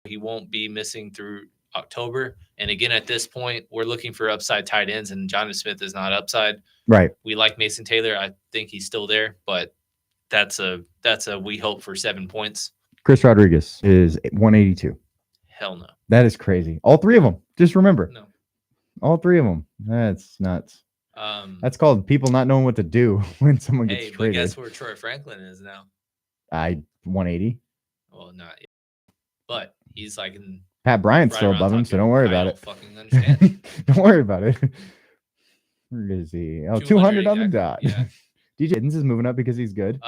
He won't be missing through October. And again, at this point, we're looking for upside tight ends, and Jonnu Smith is not upside. Right. We like Mason Taylor. I think he's still there, but that's a we hope for 7 points. Chris Rodriguez is 182. Hell no. That is crazy. All 3 of them. Just remember. No. All 3 of them. That's nuts. That's called people not knowing what to do when someone gets traded. But guess where Troy Franklin is now? 180. Well, not yet. But he's like in Pat Bryant's still above him, so don't worry about it. Fucking understand. Don't worry about it. Where is he? Oh, 200 on the dot. Yeah. DJ Higgins is moving up because he's good.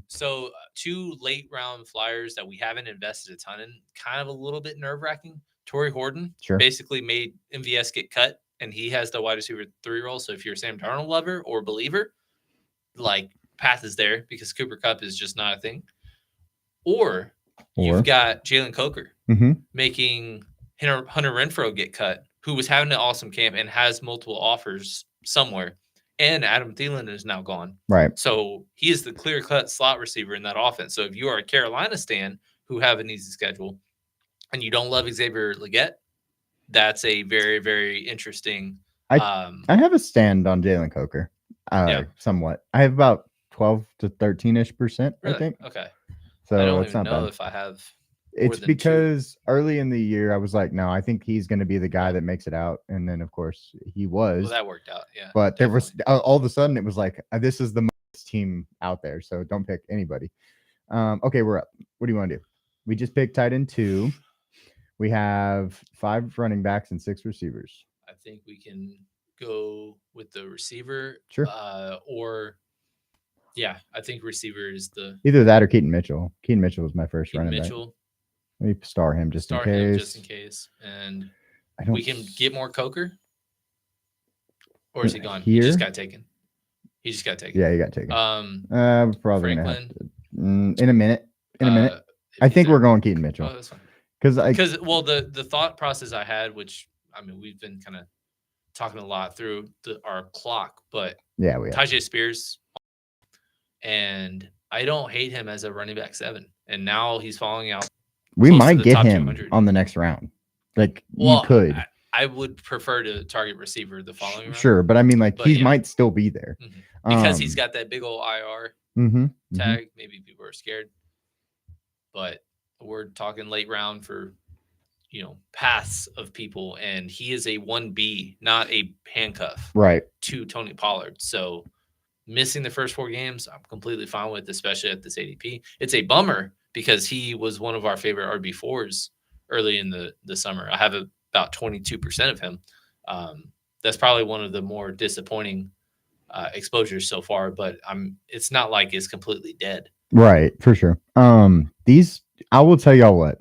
So 2 late round flyers that we haven't invested a ton in, kind of a little bit nerve wracking. Torrey Horton basically made MVS get cut, and he has the wide receiver 3 role. So if you're a Sam Darnold lover or believer, like path is there because Cooper Kupp is just not a thing. Or you've got Jalen Coker making Hunter Renfrow get cut, who was having an awesome camp and has multiple offers somewhere. And Adam Thielen is now gone. Right. So he is the clear-cut slot receiver in that offense. So if you are a Carolina stan who have an easy schedule and you don't love Xavier Legette, that's a very, very interesting. I have a stand on Jalen Coker, somewhat. I have about 12 to 13-ish%, really? I think. Okay. So I don't it's even not know bad. if I have. It's because early in the year, I was like, no, I think he's going to be the guy that makes it out. And then, of course, he was. Well, that worked out, yeah. But there was all of a sudden, it was like, this is the most team out there, so don't pick anybody. Okay, we're up. What do you want to do? We just picked tight end 2. We have 5 running backs and 6 receivers. I think we can go with the receiver. Sure. I think receiver is the either that or Keaton Mitchell. Keaton Mitchell was my first running back. Let me star him just in case. And we can get more Coker. Or is he gone? Here? He just got taken. Yeah, he got taken. Probably Franklin. In a minute. I think we're going Keaton Mitchell. Oh, that's fine. Because the thought process I had, which I mean we've been kind of talking a lot through our clock, but yeah, we have Tajay Spears, and I don't hate him as a running back 7, and now he's falling out. We might get him on the next round. Like you could. I would prefer to target receiver the following round. Sure, but I mean, like he might still be there because he's got that big old IR tag. Maybe people are scared, but we're talking late round for paths of people, and he is a 1B, not a handcuff, right, to Tony Pollard. So missing the first 4 games, I'm completely fine with, especially at this ADP. It's a bummer because he was one of our favorite RB4s early in the summer. I have about 22% of him. That's probably one of the more disappointing exposures so far, but it's not like it's completely dead. Right, for sure. I will tell y'all what,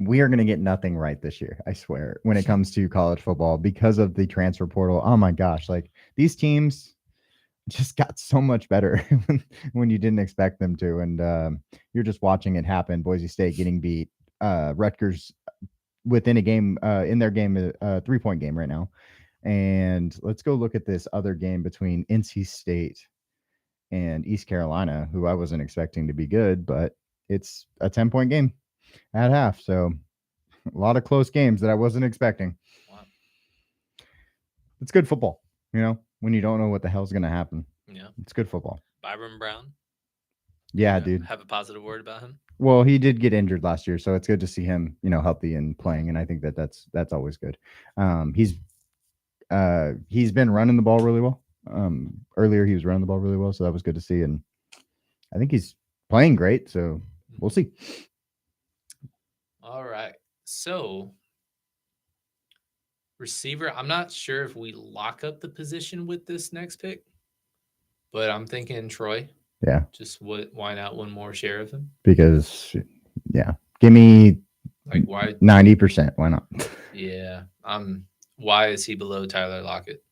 we are going to get nothing right this year, I swear, when it comes to college football because of the transfer portal. Oh my gosh, like these teams just got so much better when you didn't expect them to, and you're just watching it happen. Boise State getting beat, Rutgers within a game, in their game, a 3-point game right now. And let's go look at this other game between NC State and East Carolina, who I wasn't expecting to be good, but it's a 10-point game at half. So a lot of close games that I wasn't expecting. Wow. It's good football, when you don't know what the hell's going to happen. Yeah. It's good football. Byron Brown. Yeah, dude. Have a positive word about him? Well, he did get injured last year, so it's good to see him, healthy and playing. And I think that's always good. He's been running the ball really well. Earlier he was running the ball really well, so that was good to see. And I think he's playing great, so we'll see. All right. So receiver, I'm not sure if we lock up the position with this next pick, but I'm thinking Troy. Yeah. Just why not one more share of him? Because, yeah. Give me Like why 90%. Why not? Yeah. Why is he below Tyler Lockett?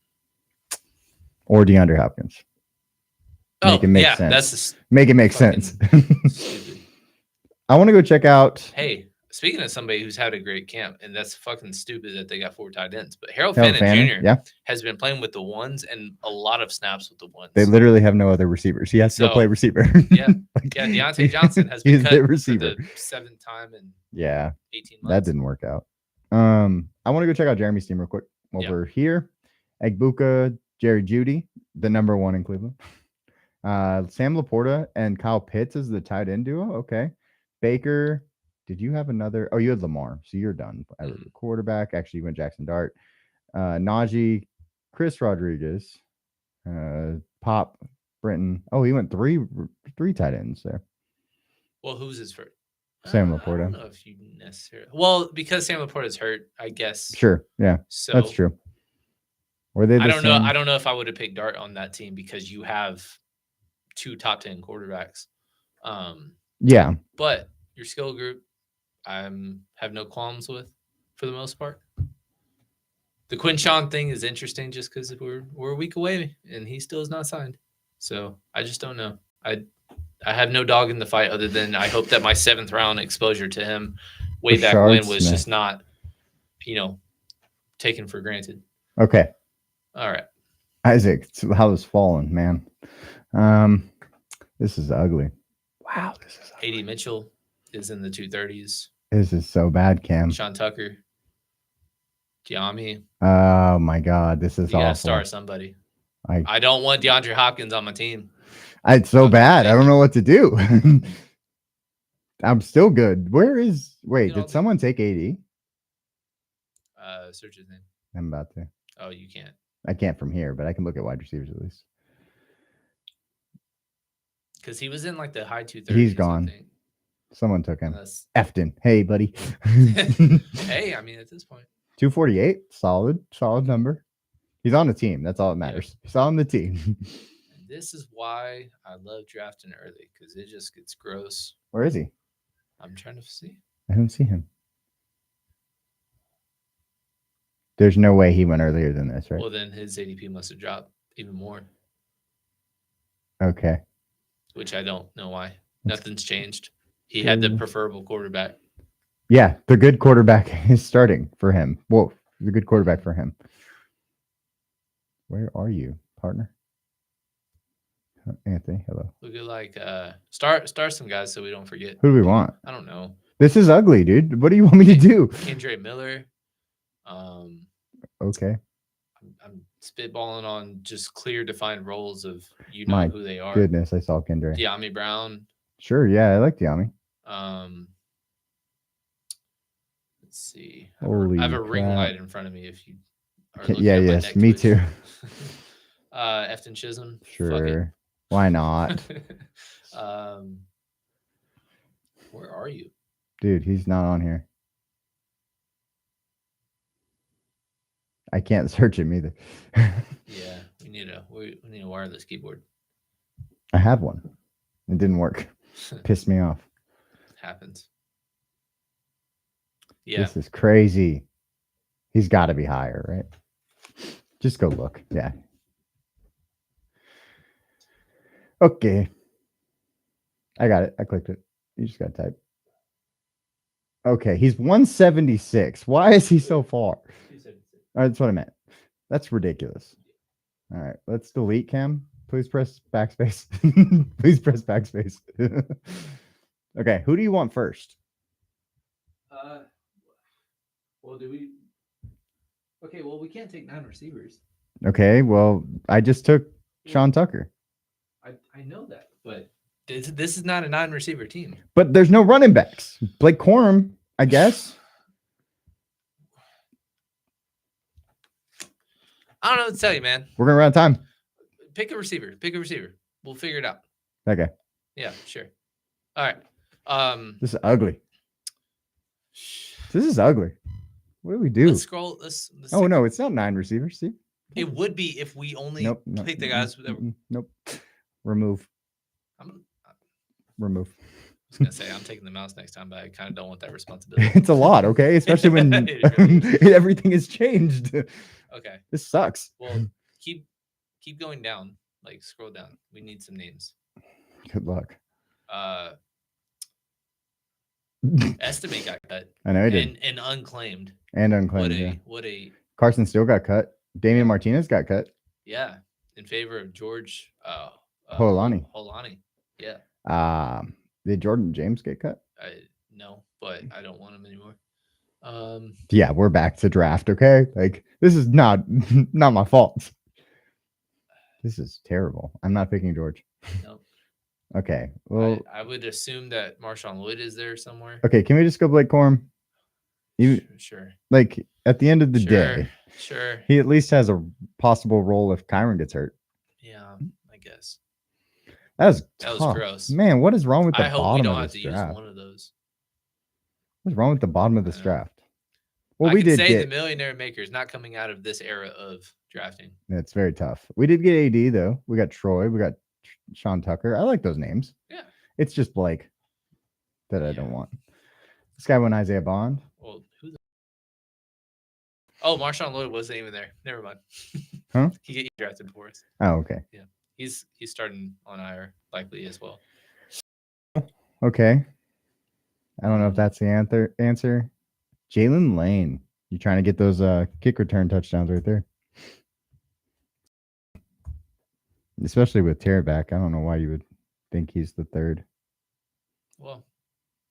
Or DeAndre Hopkins. Make it make sense. Make it make sense. Stupid. I want to go check out. Hey, speaking of somebody who's had a great camp, and that's fucking stupid that they got 4 tight ends, but Harold Fannin Jr. Has been playing with the ones and a lot of snaps with the ones. They literally have no other receivers. He has to go play receiver. Yeah. Yeah. Deontay Johnson has been cut for the 7th time in 18 months. That didn't work out. I want to go check out Jeremy's team real quick over here. Egbuka, Jerry Jeudy, the number 1 in Cleveland. Sam Laporta and Kyle Pitts is the tight end duo. Okay. Baker, did you have another? Oh, you had Lamar, so you're done. Quarterback. Actually, you went Jackson Dart. Najee, Chris Rodriguez, Pop, Brenton. Oh, he went three tight ends there. Well, who's his first? Sam Laporta. I don't know if you necessarily. Well, because Sam Laporta's hurt, I guess. Sure. Yeah. So that's true. Were they? I don't know. I don't know if I would have picked Dart on that team because you have 2 top 10 quarterbacks. Yeah. But your skill group, I have no qualms with for the most part. The Quinshawn thing is interesting just because we're a week away and he still is not signed. So I just don't know. I have no dog in the fight other than I hope that my 7th round exposure to him way back when was just not, taken for granted. Okay. All right. Isaac, how was falling, man? This is ugly. Wow, this is ugly. AD Mitchell is in the 230s. This is so bad, Cam. Sean Tucker. Diami. Oh my God, this is awful. You gotta start somebody. I don't want DeAndre Hopkins on my team. It's so bad. I don't know what to do. I'm still good. Did someone take AD? Search his name. I'm about to. Oh, you can't. I can't from here, but I can look at wide receivers at least. Because he was in like the high 230s. He's gone. Someone took him. Efton. Hey, buddy. Hey, I mean, at this point. 248. Solid number. He's on the team. That's all that matters. Yeah. He's on the team. And this is why I love drafting early, because it just gets gross. Where is he? I'm trying to see. I don't see him. There's no way he went earlier than this, right? Well, then his ADP must have dropped even more. Okay. Which I don't know why. Nothing's changed. He had the preferable quarterback. Yeah, the good quarterback is starting for him. Whoa, the good quarterback for him. Where are you, partner? Anthony, hello. We could like start some guys so we don't forget. Who do we want? I don't know. This is ugly, dude. What do you want me to do? Kendre Miller. Okay. I'm spitballing on just clear defined roles of who they are. Goodness, I saw Kendre. Diami Brown. Sure, yeah, I like Diami. Let's see. Holy I have a crap. ring light in front of me if you are yes, me too. Efton Chisholm. Sure. Why not? Where are you? Dude, he's not on here. I can't search him either. Yeah, we need a wireless keyboard. I have one. It didn't work. Pissed me off. Happens. Yeah. This is crazy. He's got to be higher, right? Just go look. Yeah. Okay. I got it. I clicked it. You just got to type. Okay. He's 176. Why is he so far? That's what I meant. That's ridiculous. All right. Let's delete Cam. Please press backspace. Please press backspace. Okay. Who do you want first? Well, okay, well, we can't take 9 receivers. Okay, well, I just took Sean Tucker. I know that, but this is not a 9 receiver team. But there's no running backs. Blake Corum, I guess. I don't know what to tell you, man. We're going to run out of time. Pick a receiver. We'll figure it out. Okay. Yeah, sure. All right. This is ugly. This is ugly. What do we do? Let's scroll. Let's Oh take no, it's not 9 receivers. See? it would be if we only Nope. Nope. pick the guys that Nope. Remove. I'm Remove. was gonna say I'm taking the mouse next time, but I kind of don't want that responsibility. It's a lot, okay? Especially when It really everything has changed. Okay. This sucks. Well, keep going down. Like scroll down. We need some names. Good luck. Estimate got cut. I know he did. And unclaimed. And unclaimed. What a Carson Steele got cut. Damian Martinez got cut. yeah, in favor of George Holani. Yeah. Did Jordan James get cut? No, but I don't want him anymore. Yeah, we're back to draft, okay? Like this is not my fault. This is terrible. I'm not picking George. Nope. Okay. Well, I would assume that Marshawn Lloyd is there somewhere. Okay, can we just go Blake Corum? Sure. Like at the end of the day, sure. he at least has a possible role if Kyron gets hurt. Yeah, I guess. That was gross. Man, what is wrong with the I hope we bottom don't of have this to draft? use one of those. What's wrong with the bottom of this draft? Well, we did say the millionaire maker is not coming out of this era of drafting. It's very tough. We did get AD though. We got Troy. We got Sean Tucker. I like those names. Yeah. It's just Blake that I don't want. This guy went Isaiah Bond. Well, Oh, Marshawn Lloyd wasn't even there. Never mind. Huh? He get drafted for us. Oh, okay. Yeah. He's starting on IR likely as well. Okay. I don't know if that's the answer. Jalen Lane. You trying to get those kick return touchdowns right there. Especially with Terraback. I don't know why you would think he's the third. Well,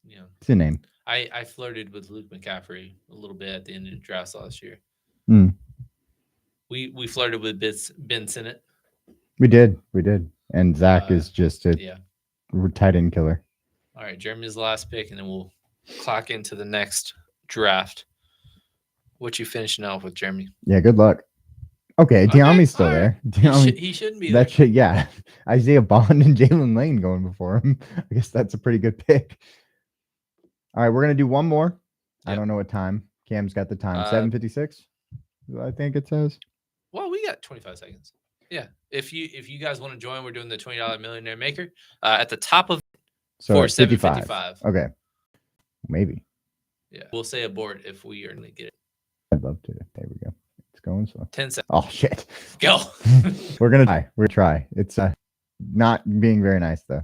yeah. It's a name. I flirted with Luke McCaffrey a little bit at the end of the drafts last year. We flirted with Ben Sinnott. We did. And Zach is just a tight end killer. All right, Jeremy's last pick, and then we'll clock into the next draft. What you finishing off with, Jeremy? Yeah, good luck. Okay, De'Ami's still there. He shouldn't be there. Yeah. Isaiah Bond and Jalen Lane going before him. I guess that's a pretty good pick. All right, we're going to do one more. Yep. I don't know what time. Cam's got the time. 7:56, I think it says. Well, we got 25 seconds. Yeah. If you guys want to join, we're doing the $20 millionaire maker at the top of for 7:55. Okay. Maybe. Yeah. We'll say abort if we only get it. I'd love to. There we go. It's going so. 10 seconds. Oh, shit. Go. We're going to try. We're going to try. It's not being very nice, though.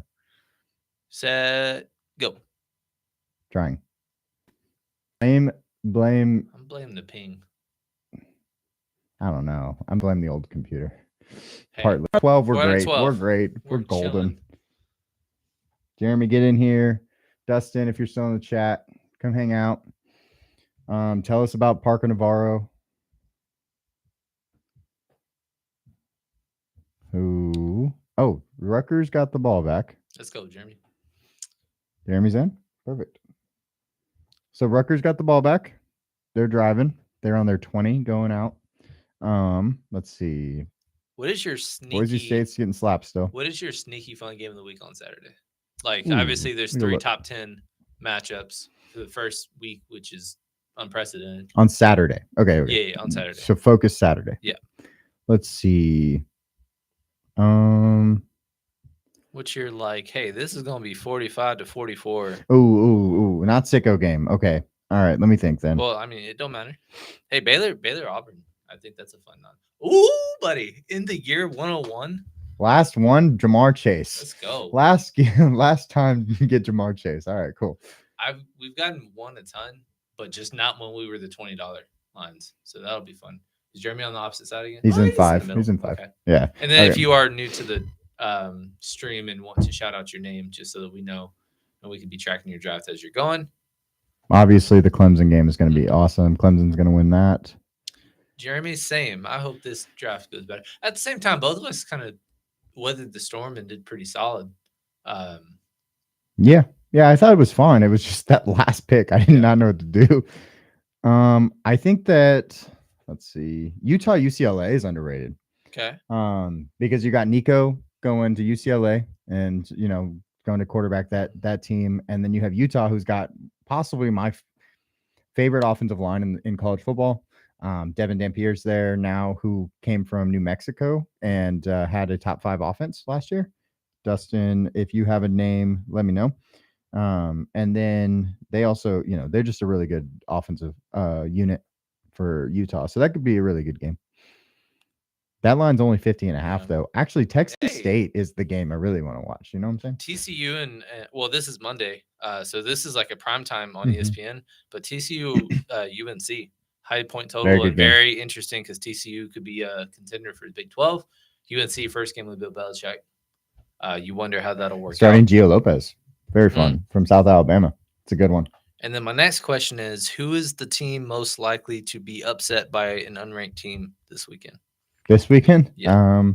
Set. Go. Trying. Blame. I'm blaming the ping. I don't know. I'm blaming the old computer. Hey, Partly. 12. We're great. 12. We're great. We're golden. Chilling. Jeremy, get in here. Dustin, if you're still in the chat, come hang out. Tell us about Parker Navarro. Oh, Rutgers got the ball back. Let's go, Jeremy. Jeremy's in. Perfect. So Rutgers got the ball back. They're driving. They're on their 20 going out. Let's see. What is your sneaky? Boise State's getting slapped still. What is your sneaky fun game of the week on Saturday? Like, obviously, there's 3 top 10 matchups for the first week, which is unprecedented. On Saturday. Okay. Yeah, on Saturday. So focus Saturday. Yeah. Let's see. What's your like? Hey, this is gonna be 45-44. Ooh, not sicko game. Okay. All right. Let me think then. Well, I mean, it don't matter. Hey, Baylor, Auburn. I think that's a fun one. Ooh, buddy, in the year 101. Last one, Jamar Chase. Let's go. Last time you get Jamar Chase. All right, cool. We've gotten one a ton, but just not when we were the $20 lines. So that'll be fun. Is Jeremy on the opposite side again? He's in 5. He's in 5. Okay. Yeah. And then if you are new to the stream and want to shout out your name just so that we know and we can be tracking your draft as you're going. Obviously, the Clemson game is going to be awesome. Clemson's going to win that. Jeremy, same. I hope this draft goes better. At the same time, both of us kind of weathered the storm and did pretty solid. Yeah, I thought it was fun. It was just that last pick. I did not know what to do. I think that, let's see, Utah UCLA is underrated. Okay. Because you got Nico going to UCLA and, going to quarterback that team. And then you have Utah, who's got possibly favorite offensive line in college football. Devin Dampier's there now, who came from New Mexico and had a top 5 offense last year. Dustin, if you have a name, let me know. And then they also, they're just a really good offensive unit for Utah. So that could be a really good game. That line's only 50.5 though. Actually, Texas State is the game I really want to watch. You know what I'm saying? TCU and well, this is Monday, so this is like a prime time on ESPN. But TCU UNC high point total and very interesting because TCU could be a contender for the Big 12. UNC first game with Bill Belichick. You wonder how that'll work. Starting Gio Lopez, very fun from South Alabama. It's a good one. And then my next question is, who is the team most likely to be upset by an unranked team this weekend? This weekend? Yeah.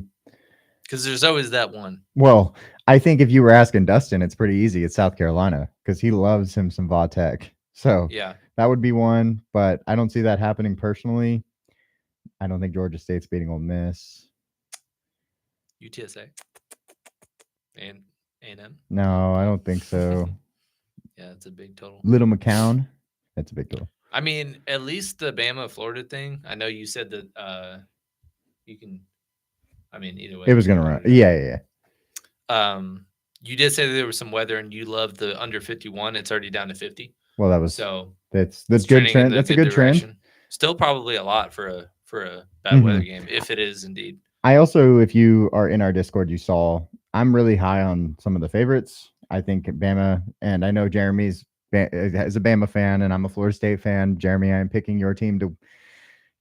Because there's always that one. Well, I think if you were asking Dustin, it's pretty easy. It's South Carolina because he loves him some Vautech. So yeah, that would be one, but I don't see that happening personally. I don't think Georgia State's beating Ole Miss. UTSA and A&M? No, I don't think so. Yeah, it's a big total. Little McCown, that's a big total. I mean, at least the Bama Florida thing. I know you said that you can. I mean, either way, it was gonna run. Yeah. You did say that there was some weather, and you love the under 51. It's already down to 50. Well, that was that's good trend. That's a good trend. Still, probably a lot for a bad weather game, if it is indeed. I also, if you are in our Discord, you saw I'm really high on some of the favorites. I think Bama, and I know Jeremy's is a Bama fan, and I'm a Florida State fan. Jeremy, I'm picking your team to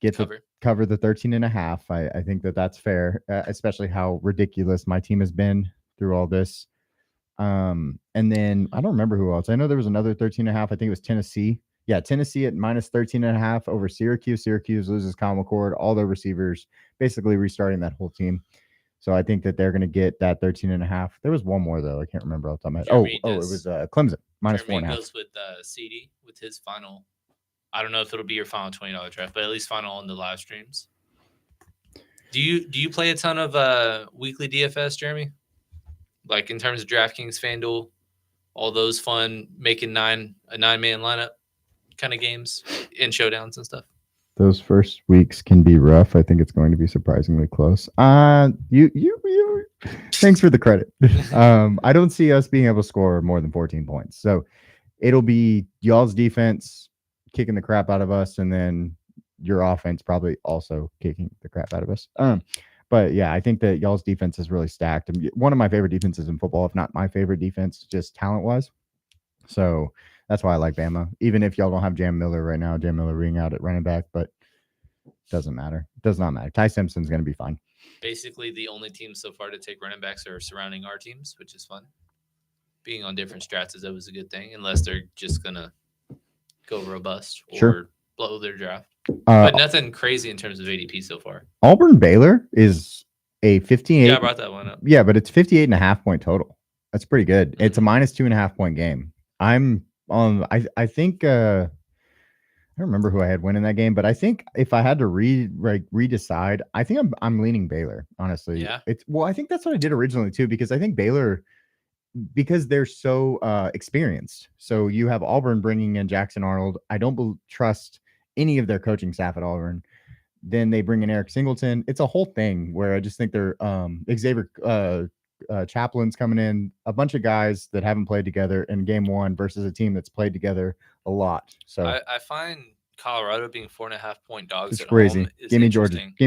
get cover the 13.5. I think that's fair, especially how ridiculous my team has been through all this. And then I don't remember who else. I know there was another 13.5. I think it was Tennessee. Yeah, Tennessee at minus 13.5 over Syracuse. Syracuse loses Kyle McCord, all their receivers, basically restarting that whole team. So I think that they're going to get that 13.5. There was one more though. I can't remember off the top of my head. It was Clemson minus 4.5. Goes with CD with his final. I don't know if it'll be your final $20 draft, but at least final on the live streams. Do you play a ton of weekly DFS, Jeremy? Like in terms of DraftKings, FanDuel, all those fun making a 9-man lineup kind of games and showdowns and stuff. Those first weeks can be rough. I think it's going to be surprisingly close. You thanks for the credit. I don't see us being able to score more than 14 points. So it'll be y'all's defense kicking the crap out of us, and then your offense probably also kicking the crap out of us. But yeah, I think that y'all's defense is really stacked. One of my favorite defenses in football, if not my favorite defense, just talent-wise. So that's why I like Bama. Even if y'all don't have Jam Miller right now, Jam Miller ring out at running back, but doesn't matter. It does not matter. Ty Simpson's going to be fine. Basically, the only teams so far to take running backs are surrounding our teams, which is fun. Being on different strats is always a good thing, unless they're just going to go robust or blow their draft. But nothing crazy in terms of ADP so far. Auburn Baylor is a 58. Yeah, I brought that one up. Yeah, but it's 58.5 point total. That's pretty good. Mm-hmm. It's a minus 2.5 point game. I'm on. I think I don't remember who I had winning that game, but I think if I had to redecide, I think I'm leaning Baylor. Honestly, yeah. I think that's what I did originally too, because I think Baylor, because they're so experienced. So you have Auburn bringing in Jackson Arnold. I don't trust any of their coaching staff at Auburn. Then they bring in Eric Singleton. It's a whole thing where I just think they're Xavier Chaplin's coming in, a bunch of guys that haven't played together in game one versus a team that's played together a lot. So I find Colorado being 4.5 point dogs. It's crazy. Home is give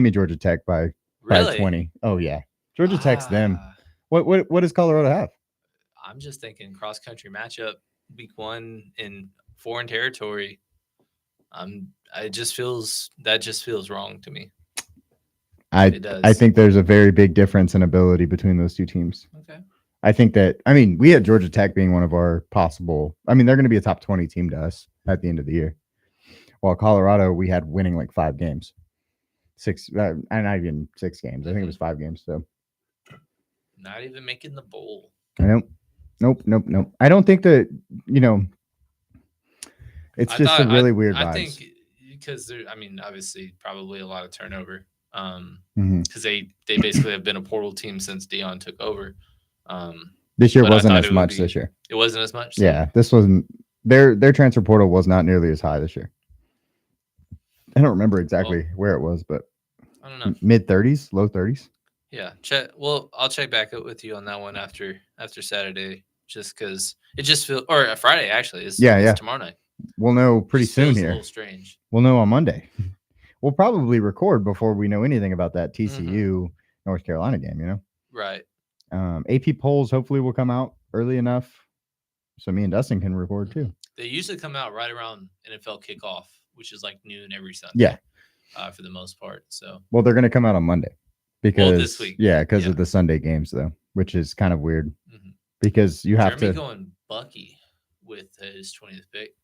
me Georgia Tech by 20. Oh yeah, Georgia Tech's them. What does Colorado have? I'm just thinking cross country matchup week 1 in foreign territory. That just feels wrong to me. I think there's a very big difference in ability between those two teams. Okay. I think that, we had Georgia Tech being one of our possible, they're going to be a top 20 team to us at the end of the year. While Colorado, we had winning like 5 games, 6, and not even 6 games. I think it was 5 games. So not even making the bowl. Nope. I don't think that, it's just a really weird vibes. I think because there, obviously probably a lot of turnover. Because they basically have been a portal team since Dion took over. This year wasn't as much. This year it wasn't as much. So. Yeah, this wasn't their transfer portal was not nearly as high this year. I don't remember exactly where it was, but I don't know. mid 30s, low 30s. Yeah, check. Well, I'll check back with you on that one after Saturday, just because it just feels, or Friday actually. It's tomorrow night. We'll know pretty Just soon feels a here. little strange. We'll know on Monday. We'll probably record before we know anything about that TCU North Carolina game. You know, Right. AP polls hopefully will come out early enough so me and Dustin can record too. They usually come out right around NFL kickoff, which is like noon every Sunday. Yeah, for the most part. So, well, they're going to come out on Monday because this week, because of the Sunday games though, which is kind of weird because you have Jeremy going Bucky with his 20th pick.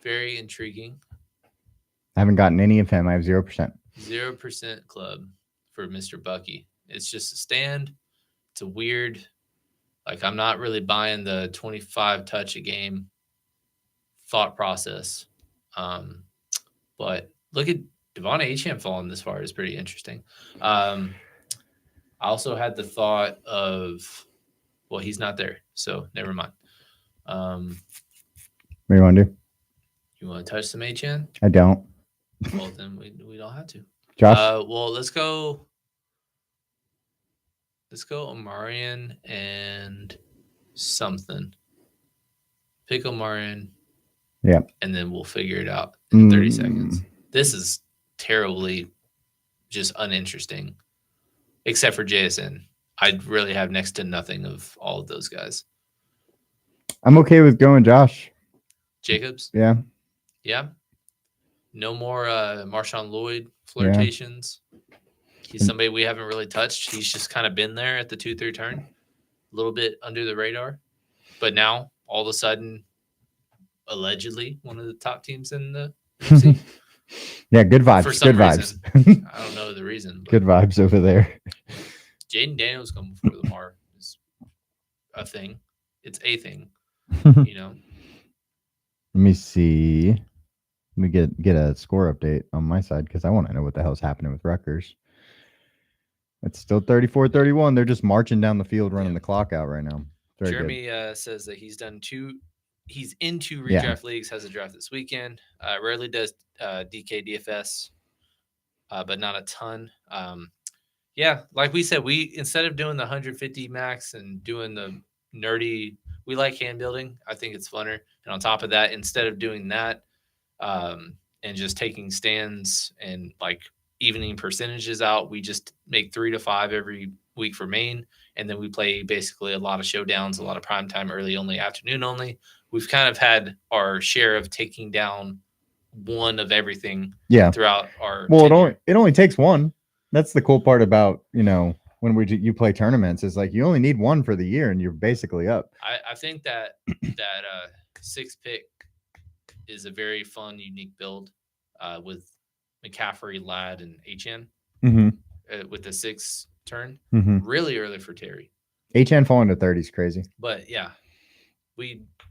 Very intriguing. I haven't gotten any of him. I have 0%. 0% club for Mr. Bucky. It's just a stand. It's a weird, like, I'm not really buying the 25 touch a game thought process. But look at Devon Achane falling this far is pretty interesting. I also had the thought of, well, he's not there, so never mind. What do you want to do? You want to touch some Achane? I don't. Well, then we don't have to. Josh? Well, let's go. Let's go Omarion and something. Pick Omarion. Yeah. And then we'll figure it out in 30 seconds. This is terribly just uninteresting, except for JSN. I really have next to nothing of all of those guys. I'm okay with going Josh Jacobs. Yeah. No more Marshawn Lloyd flirtations. He's somebody we haven't really touched. He's just kind of been there at the 2-3 turn, a little bit under the radar. But now, all of a sudden, allegedly, one of the top teams in the NFC. Yeah, good vibes. For some reason. I don't know the reason. Good vibes over there. Jaden Daniels coming before Lamar is a thing. It's a thing, you know. Let me see. Let me get a score update on my side because I want to know what the hell's happening with Rutgers. It's still 34-31. They're just marching down the field, running the clock out right now. Very Jeremy says that he's in two redraft leagues, has a draft this weekend. Rarely does DK DFS, but not a ton. Yeah, like we said, we instead of doing the 150 max and doing the nerdy, we like hand building. I think it's funner. And on top of that, instead of doing that and just taking stands and like evening percentages out, we just make 3 to 5 every week for main. And then we play basically a lot of showdowns, a lot of primetime, early only, afternoon only. We've kind of had our share of taking down one of everything throughout our tenure. It only takes one. That's the cool part about, when you play tournaments is like you only need one for the year and you're basically up. I think that 6th pick is a very fun, unique build with McCaffrey, Ladd, and Achane with the 6th turn. Really early for Terry. Achane falling to 30 is crazy. But yeah,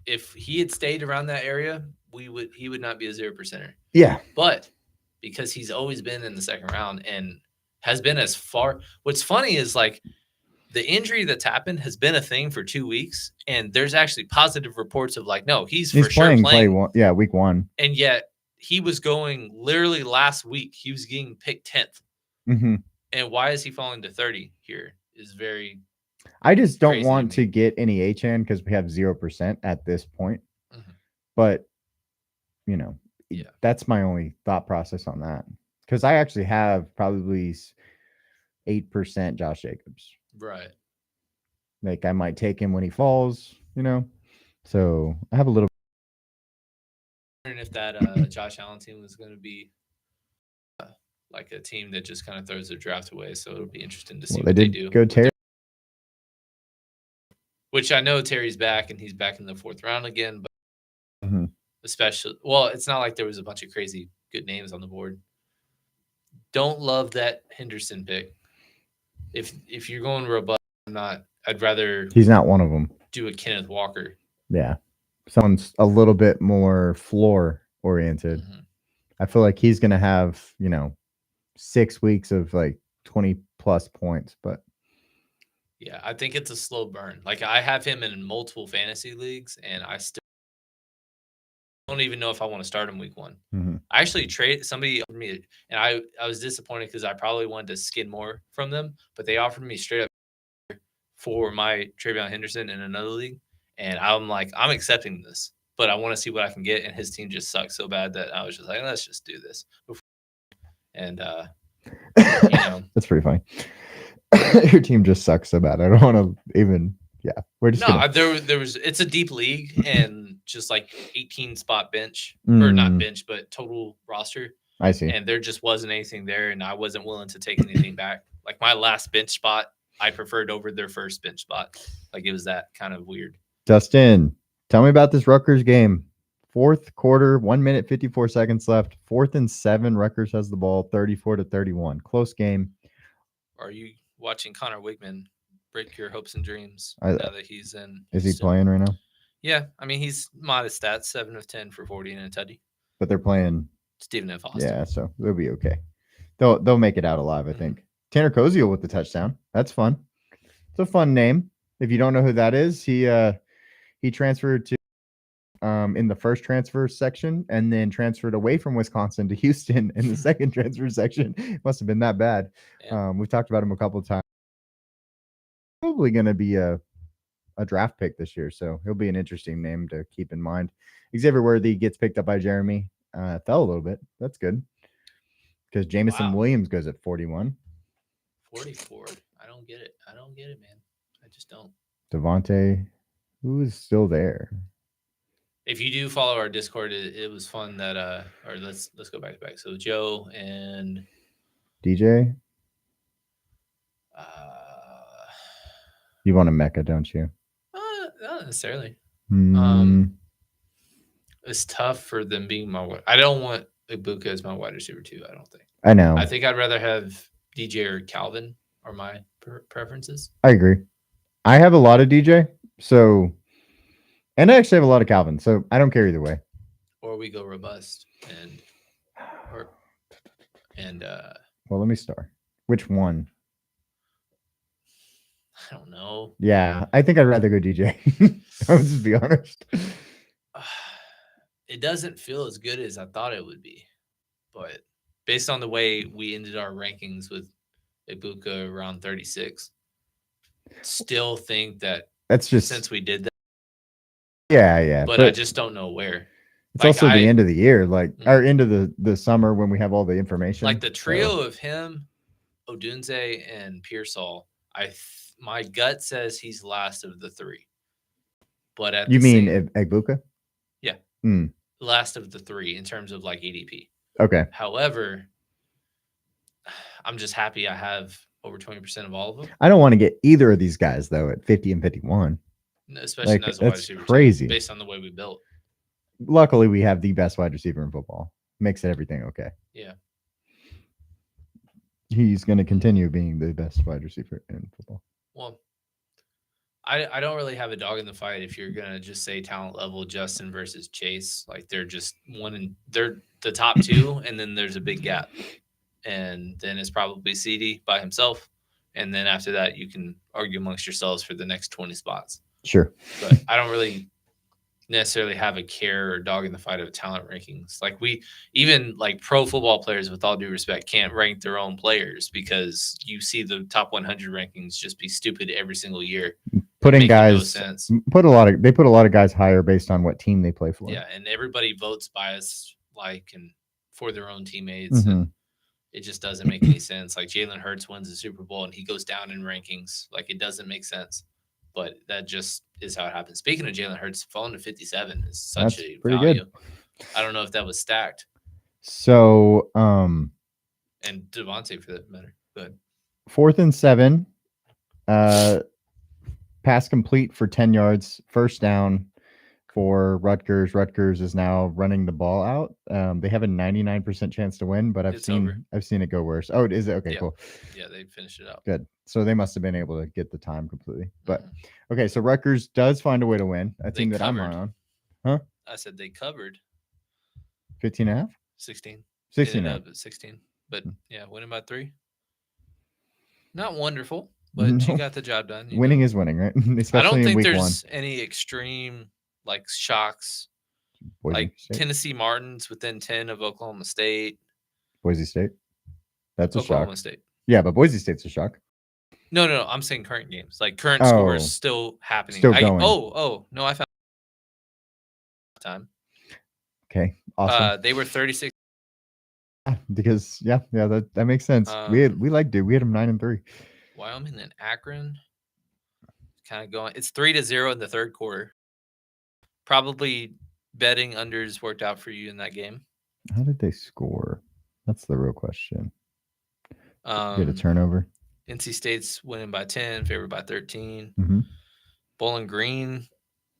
if he had stayed around that area, he would not be a 0%er. Yeah. But because he's always been in the second round and has been as far. What's funny is like the injury that's happened has been a thing for 2 weeks, and there's actually positive reports of like, no, he's for sure playing. Week 1. And yet he was going literally last week. He was getting picked 10th. And why is he falling to 30 here is very. I just don't want to get any Achane because we have 0% at this point. But, that's my only thought process on that. Because I actually have probably 8% Josh Jacobs. Right. Like I might take him when he falls, So I have a little. Wondering if that Josh Allen team was going to be like a team that just kind of throws their draft away. So it'll be interesting to see what they do. Go Terry. Which I know Terry's back and he's back in the 4th round again. But especially, it's not like there was a bunch of crazy good names on the board. Don't love that Henderson pick. If you're going robust, I'd rather. He's not one of them. Do a Kenneth Walker. Yeah. Someone's a little bit more floor oriented. I feel like he's going to have, 6 weeks of like 20 plus points, but. Yeah, I think it's a slow burn. Like I have him in multiple fantasy leagues and I still don't even know if I want to start him week 1. Mhm. I actually somebody offered me, and I was disappointed because I probably wanted to skin more from them, but they offered me straight up for my Travion Henderson in another league, and I'm like, I'm accepting this, but I want to see what I can get. And his team just sucks so bad that I was just like, let's just do this. And you know, That's pretty funny. Your team just sucks so bad. I don't want to even. Yeah, we're just no, gonna. there was. It's a deep league and just like 18 spot bench or not bench, but total roster. I see. And there just wasn't anything there, and I wasn't willing to take anything back. Like my last bench spot, I preferred over their first bench spot. Like it was that kind of weird. Dustin, tell me about this Rutgers game. Fourth quarter, 1 minute 54 seconds left. 4th and 7. Rutgers has the ball, 34-31. Close game. Are you watching Connor Wigman break your hopes and dreams now that he's in? Is he playing right now? Yeah, I mean he's modest stats, 7 of 10 for 40 and a tutty. But they're playing Stephen F. Austin. Yeah, so they'll be okay. They'll make it out alive, I think. Tanner Koziel with the touchdown. That's fun. It's a fun name. If you don't know who that is, he transferred to in the first transfer section and then transferred away from Wisconsin to Houston in the second transfer section. It must have been that bad. Yeah. We've talked about him a couple of times. Probably going to be a draft pick this year, so he'll be an interesting name to keep in mind. Xavier Worthy gets picked up by Jeremy. Fell a little bit. That's good. Because Jameson Williams goes at 41. 44. I don't get it. I don't get it, man. I just don't. Devontae, who is still there? If you do follow our Discord, it was fun that or let's go back to back. So Joe and DJ. You want a Mecca, don't you? Not necessarily. Mm. It's tough for them being my. I don't want Ibuka as my wide receiver too. I don't think. I know. I think I'd rather have DJ or Calvin are my preferences. I agree. I have a lot of DJ, so, and I actually have a lot of Calvin, so I don't care either way. Or we go robust and well, let me start. Which one? I don't know. Yeah, I think I'd rather go DJ. I'll just be honest. It doesn't feel as good as I thought it would be, but based on the way we ended our rankings with Ibuka around 36, still think that's just since we did that. Yeah. But I just don't know where. It's like also the end of the year, like or into the summer when we have all the information. Like the trio of him, Odunze, and Pearsall. My gut says he's last of the three. But at you mean Ibuka? Yeah. Last of the three in terms of like ADP. Okay. However, I'm just happy I have over 20% of all of them. I don't want to get either of these guys though at 50 and 51. Especially as a wide receiver. Crazy. Based on the way we built. Luckily, we have the best wide receiver in football. Makes everything okay. Yeah. He's going to continue being the best wide receiver in football. Well, I don't really have a dog in the fight if you're going to just say talent level Justin versus Chase. Like they're just they're the top two, and then there's a big gap. And then it's probably CD by himself. And then after that, you can argue amongst yourselves for the next 20 spots. Sure. But I don't really necessarily have a care or dog in the fight of talent rankings. Like even like pro football players, with all due respect, can't rank their own players because you see the top 100 rankings just be stupid every single year. Putting guys, they put a lot of guys higher based on what team they play for. Yeah, and everybody votes biased and for their own teammates. Mm-hmm. And it just doesn't make any sense. Like Jalen Hurts wins the Super Bowl and he goes down in rankings. Like it doesn't make sense. But that just is how it happens. Speaking of Jalen Hurts, falling to 57 is such a value. Good. I don't know if that was stacked. So, and Devontae for that matter. Go ahead. 4th and 7. Pass complete for 10 yards. First down for Rutgers. Rutgers is now running the ball out. They have a 99% chance to win, but I've seen it go worse. Oh, is it? Okay, yeah. Cool. Yeah, they finished it out. Good. So they must have been able to get the time completely. But okay, so Rutgers does find a way to win. A team that I'm on. Huh? I said they covered 15 and a half? 16. 16 and a half. 16. But yeah, winning by 3. Not wonderful, but you got the job done. Winning is winning, right? Especially I don't think in week there's 1. any extreme like shocks. Boise Like State. Tennessee Martin's within 10 of Oklahoma State. Boise State. That's a Oklahoma shock. State. Yeah, but Boise State's a shock. No. I'm saying current games. Like current Oh, scores still happening. still going. No, I found time. Okay, awesome. They were 36. Because that makes sense. We like dude. We had them 9-3. Wyoming and Akron. Kind of going. It's 3-0 in the third quarter. Probably betting unders worked out for you in that game. How did they score? That's the real question. Get a Um, turnover. NC State's winning by 10, favored by 13. Mhm. Bowling Green,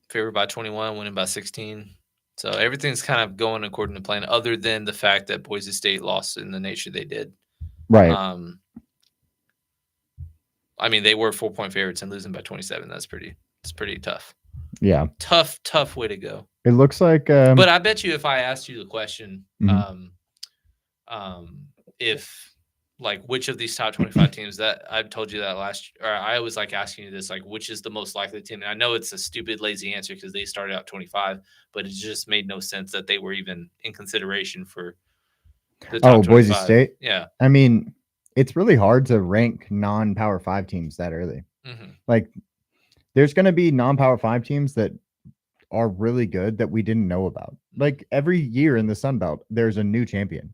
favored by 21, winning by 16. So everything's kind of going according to plan, other than the fact that Boise State lost in the nature they did. Right. I mean, they were 4-point favorites and losing by 27. It's pretty tough. Yeah. Tough way to go. It looks like. But I bet you if I asked you the question, if like which of these top 25 teams that I've told you that or I always like asking you this, like which is the most likely team? And I know it's a stupid, lazy answer because they started out 25, but it just made no sense that they were even in consideration for the top 25. Boise State. Yeah. I mean, it's really hard to rank non-Power 5 teams that early. Mm-hmm. Like, there's going to be non-Power 5 teams that are really good that we didn't know about. Like every year in the Sun Belt, there's a new champion.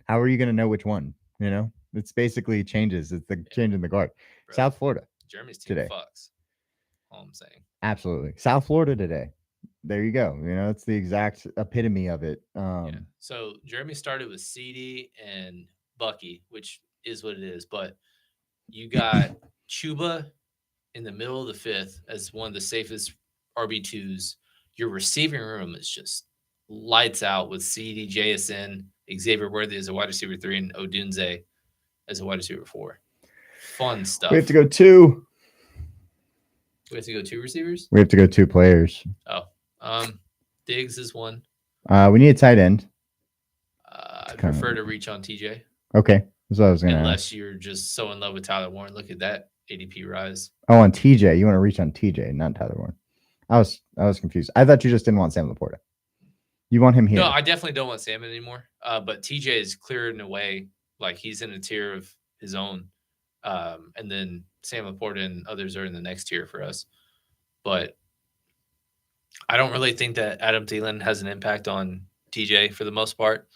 How are you going to know which one? You know, it's basically changes. It's the change in the guard. Bro, South Florida. Jeremy's team today. Fucks. All I'm saying. Absolutely. South Florida today. There you go. You know, it's the exact epitome of it. Yeah. So Jeremy started with CD and Bucky, which is what it is. But you got Chuba in the middle of the fifth as one of the safest RB2s. Your receiving room is just lights out with CD, JSN, Xavier Worthy as a wide receiver 3, and Odunze as a wide receiver 4. Fun stuff. We have to go 2. We have to go 2 receivers? We have to go 2 players. Oh. Diggs is 1. We need a tight end. I prefer to reach on TJ. Okay. That's what I was going to Unless you're just so in love with Tyler Warren. Look at that ADP rise. Oh, on TJ. You want to reach on TJ, not Tyler Warren. I was confused. I thought you just didn't want Sam Laporta. You want him here. No, I definitely don't want Sam anymore. But TJ is clearing away. Like he's in a tier of his own. And then Sam Laporta and others are in the next tier for us. But I don't really think that Adam Thielen has an impact on TJ for the most part.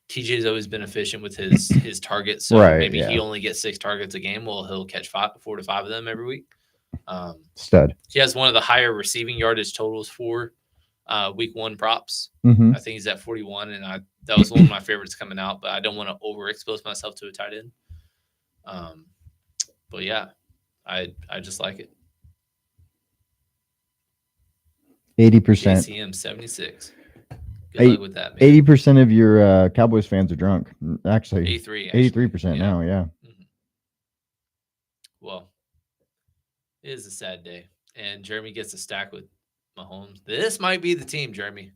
TJ's always been efficient with his targets. So maybe he only gets 6 targets a game. Well, he'll catch 4 to 5 of them every week. Stud. He has one of the higher receiving yardage totals for week 1 props. Mm-hmm. I think he's at 41, and that was one of my favorites coming out, but I don't want to overexpose myself to a tight end. But yeah, I just like it. 80%. JCM 76. Good luck with that, man. 80% of your Cowboys fans are drunk. Actually, 83% now, yeah. Mm-hmm. Well, it is a sad day, and Jeremy gets a stack with Mahomes. This might be the team, Jeremy.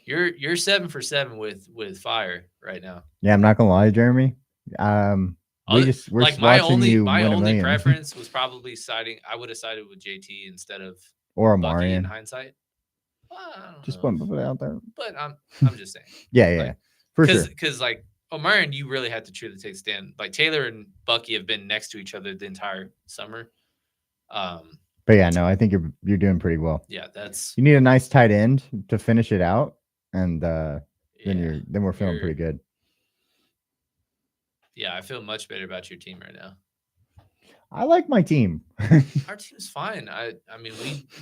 You're 7 for 7 with fire right now. Yeah, I'm not gonna lie, Jeremy. We're like my only preference was probably I would have sided with JT instead of Bucky in hindsight. Just put it out there. But I'm just saying. Yeah, for sure. Because like Omarion, you really have to truly take a stand. Like Taylor and Bucky have been next to each other the entire summer. But yeah, no, I think you're doing pretty well. Yeah, you need a nice tight end to finish it out, and then we're feeling pretty good. Yeah, I feel much better about your team right now. I like my team. Our team's fine. I mean,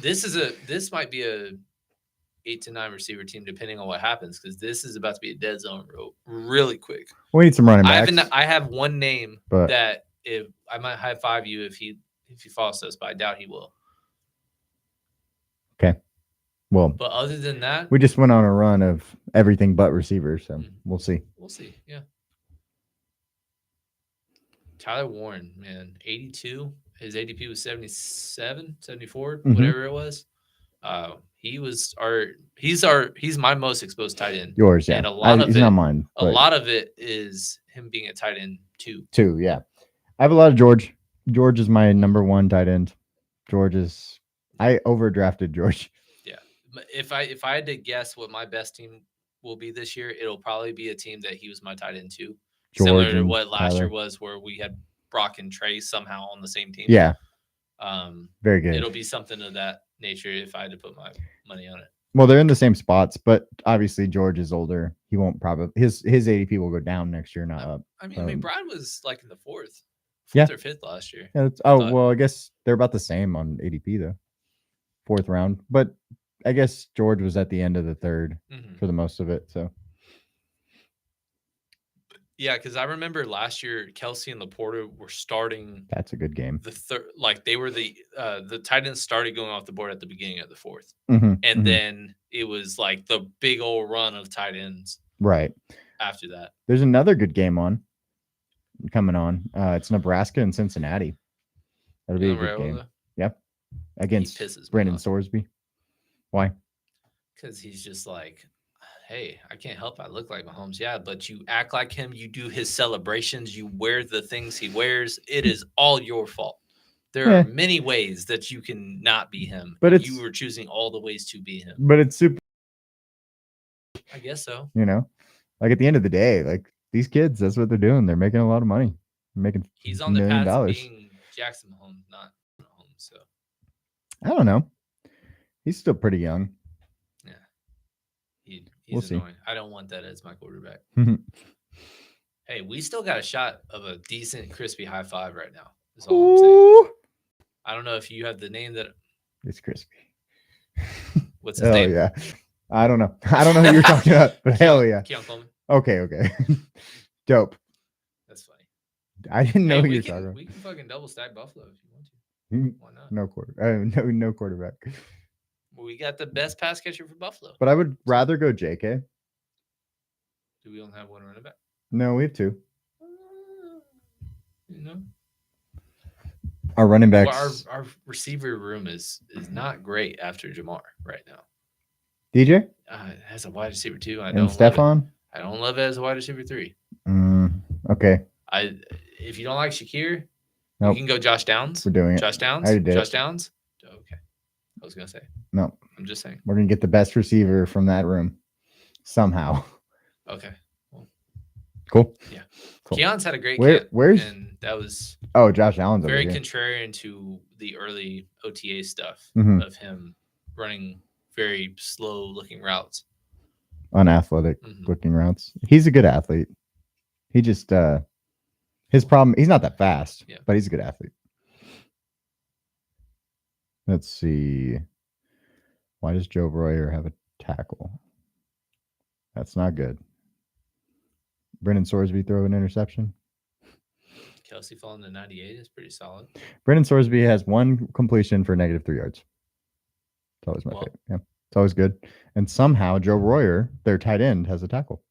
this might be a 8 to 9 receiver team depending on what happens, because this is about to be a dead zone really quick. We need some running backs. I have one name that if I might high five you if he follows us, but I doubt he will. Okay. Well, but other than that, we just went on a run of everything but receivers, so we'll see. We'll see. Yeah. Tyler Warren, man, 82. His ADP was 77, 74, whatever it was. He's my most exposed tight end. Yours, yeah. And he's not mine. A lot of it is him being a tight end too. Yeah. I have a lot of George. George is my number 1 tight end. I overdrafted George. Yeah. if I had to guess what my best team will be this year, it'll probably be a team that he was my tight end to, George similar to and what last year Tyler. was, where we had Brock and Trey somehow on the same team. Yeah, Um, very good. it'll be something of that nature if I had to put my money on it. Well, they're in the same spots, but obviously George is older. He won't probably his ADP will go down next year, not up. I mean, McBride was like in the fourth Yeah. or fifth last year. Yeah, well, I guess they're about the same on ADP though. Fourth round, but I guess George was at the end of the third for the most of it. So yeah, because I remember last year Kelsey and Laporta were starting. That's a good game. The third, like they were the tight ends started going off the board at the beginning of the fourth, and then it was like the big old run of tight ends. Right after that, there's another good game coming on. It's Nebraska and Cincinnati. That'll be a good game. Yep, against Brendan Sorsby. Why? Because he's just like, hey, I can't help I look like Mahomes. Yeah, but you act like him. You do his celebrations. You wear the things he wears. It is all your fault. There are many ways that you can not be him, but you were choosing all the ways to be him. But it's super. I guess so. You know, like at the end of the day, like these kids, that's what they're doing. They're making a lot of money. He's on the path to being Jackson Mahomes, not Mahomes. So I don't know. He's still pretty young. Yeah, he's annoying. I don't want that as my quarterback. Hey, we still got a shot of a decent crispy high five right now. That's all I'm saying. I don't know if you have the name that it's crispy. What's his name? Yeah. I don't know. I don't know who you're talking about, but hell yeah. Keon Coleman. Okay. Dope. That's funny. I didn't know who you're talking about. We can fucking double stack Buffalo if you want to. Why not? No quarterback. Well, we got the best pass catcher for Buffalo. But I would rather go JK. Do we only have one running back? No, we have two. No. Our running backs. Our receiver room is not great after Jamar right now. DJ has a wide receiver too. And Stephon. I don't love it as a wide receiver 3. Okay. If you don't like Shakir, nope. You can go Josh Downs. We're doing it. Josh Downs. Josh Downs. Okay. I was gonna say. No. I'm just saying. We're gonna get the best receiver from that room somehow. Okay. Well, cool. Yeah. Cool. Keon's had a great camp. Where's and that was Josh Allen's very contrarian to the early OTA stuff of him running very slow looking routes. Unathletic looking routes. He's a good athlete. He just his problem, he's not that fast, but he's a good athlete. Let's see. Why does Joe Royer have a tackle? That's not good. Brendan Sorsby throw an interception. Kelsey falling to 98 is pretty solid. Brendan Sorsby has one completion for -3 yards. It's always my favorite. Yeah, it's always good. And somehow Joe Royer, their tight end, has a tackle.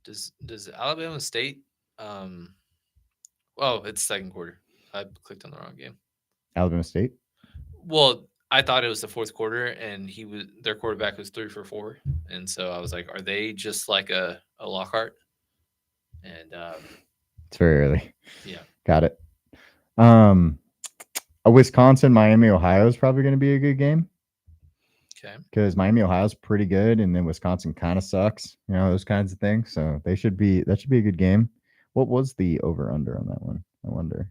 Does Alabama State? Oh, it's second quarter. I clicked on the wrong game. Alabama State. Well, I thought it was the fourth quarter, and their quarterback was 3 for 4, and so I was like, are they just like a Lockhart? And it's very early. Yeah, got it. A Wisconsin Miami Ohio is probably going to be a good game. Okay, because Miami Ohio's pretty good, and then Wisconsin kind of sucks. You know, those kinds of things. So that should be a good game. What was the over under on that one? I wonder.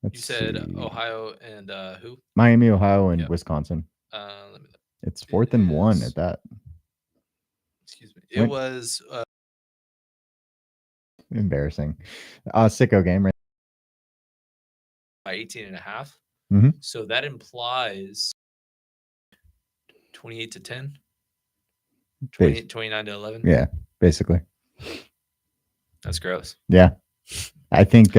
You said Ohio and who? Miami, Ohio, and Wisconsin. Let me look. It's 4th and 1 at that. Excuse me. It was embarrassing. Sicko game, right? By 18.5. Mm-hmm. So that implies 28-10. 29-11. Yeah, basically. That's gross. Yeah. I think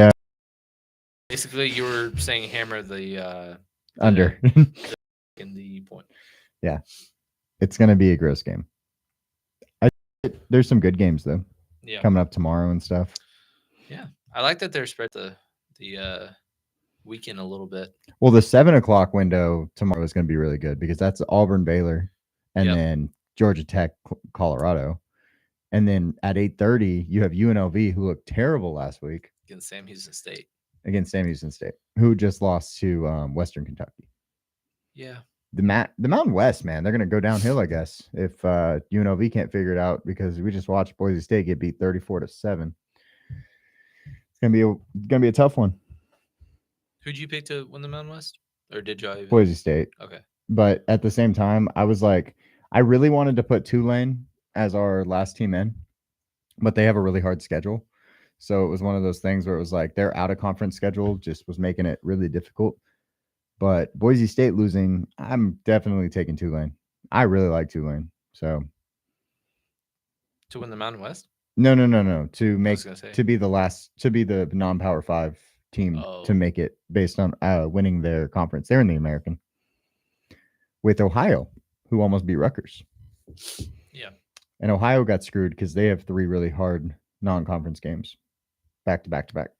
basically you were saying hammer the under in the point. Yeah. It's going to be a gross game. There's some good games though. Yeah. Coming up tomorrow and stuff. Yeah. I like that they're spread the weekend a little bit. Well, the 7:00 window tomorrow is going to be really good because that's Auburn, Baylor, and then Georgia Tech, Colorado. And then at 8:30, you have UNLV, who looked terrible last week. Against Sam Houston State. Who just lost to Western Kentucky. Yeah. the Mountain West, man, they're gonna go downhill, I guess, if UNLV can't figure it out because we just watched Boise State get beat 34-7. It's gonna be a tough one. Who'd you pick to win the Mountain West, or did y'all even? Boise State. Okay. But at the same time, I was like, I really wanted to put Tulane as our last team in, but they have a really hard schedule. So it was one of those things where it was like their out of conference schedule just was making it really difficult. But Boise State losing, I'm definitely taking Tulane. I really like Tulane. So To win the Mountain West? no. To I make was gonna say. to be the last to be the non-power 5 team Oh. to make it based on winning their conference. They're in the American with Ohio, who almost beat Rutgers. Yeah. And Ohio got screwed because they have 3 really hard non-conference games back to back to back.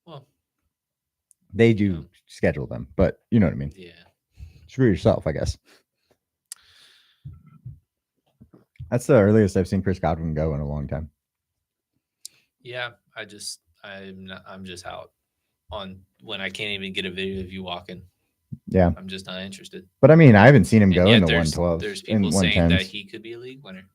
Well, they do schedule them, but you know what I mean. Yeah. Screw yourself, I guess. That's the earliest I've seen Chris Godwin go in a long time. Yeah, I'm just out on when I can't even get a video of you walking. Yeah, I'm just not interested. But I mean, I haven't seen him go in the there's 112. There's people saying that he could be a league winner.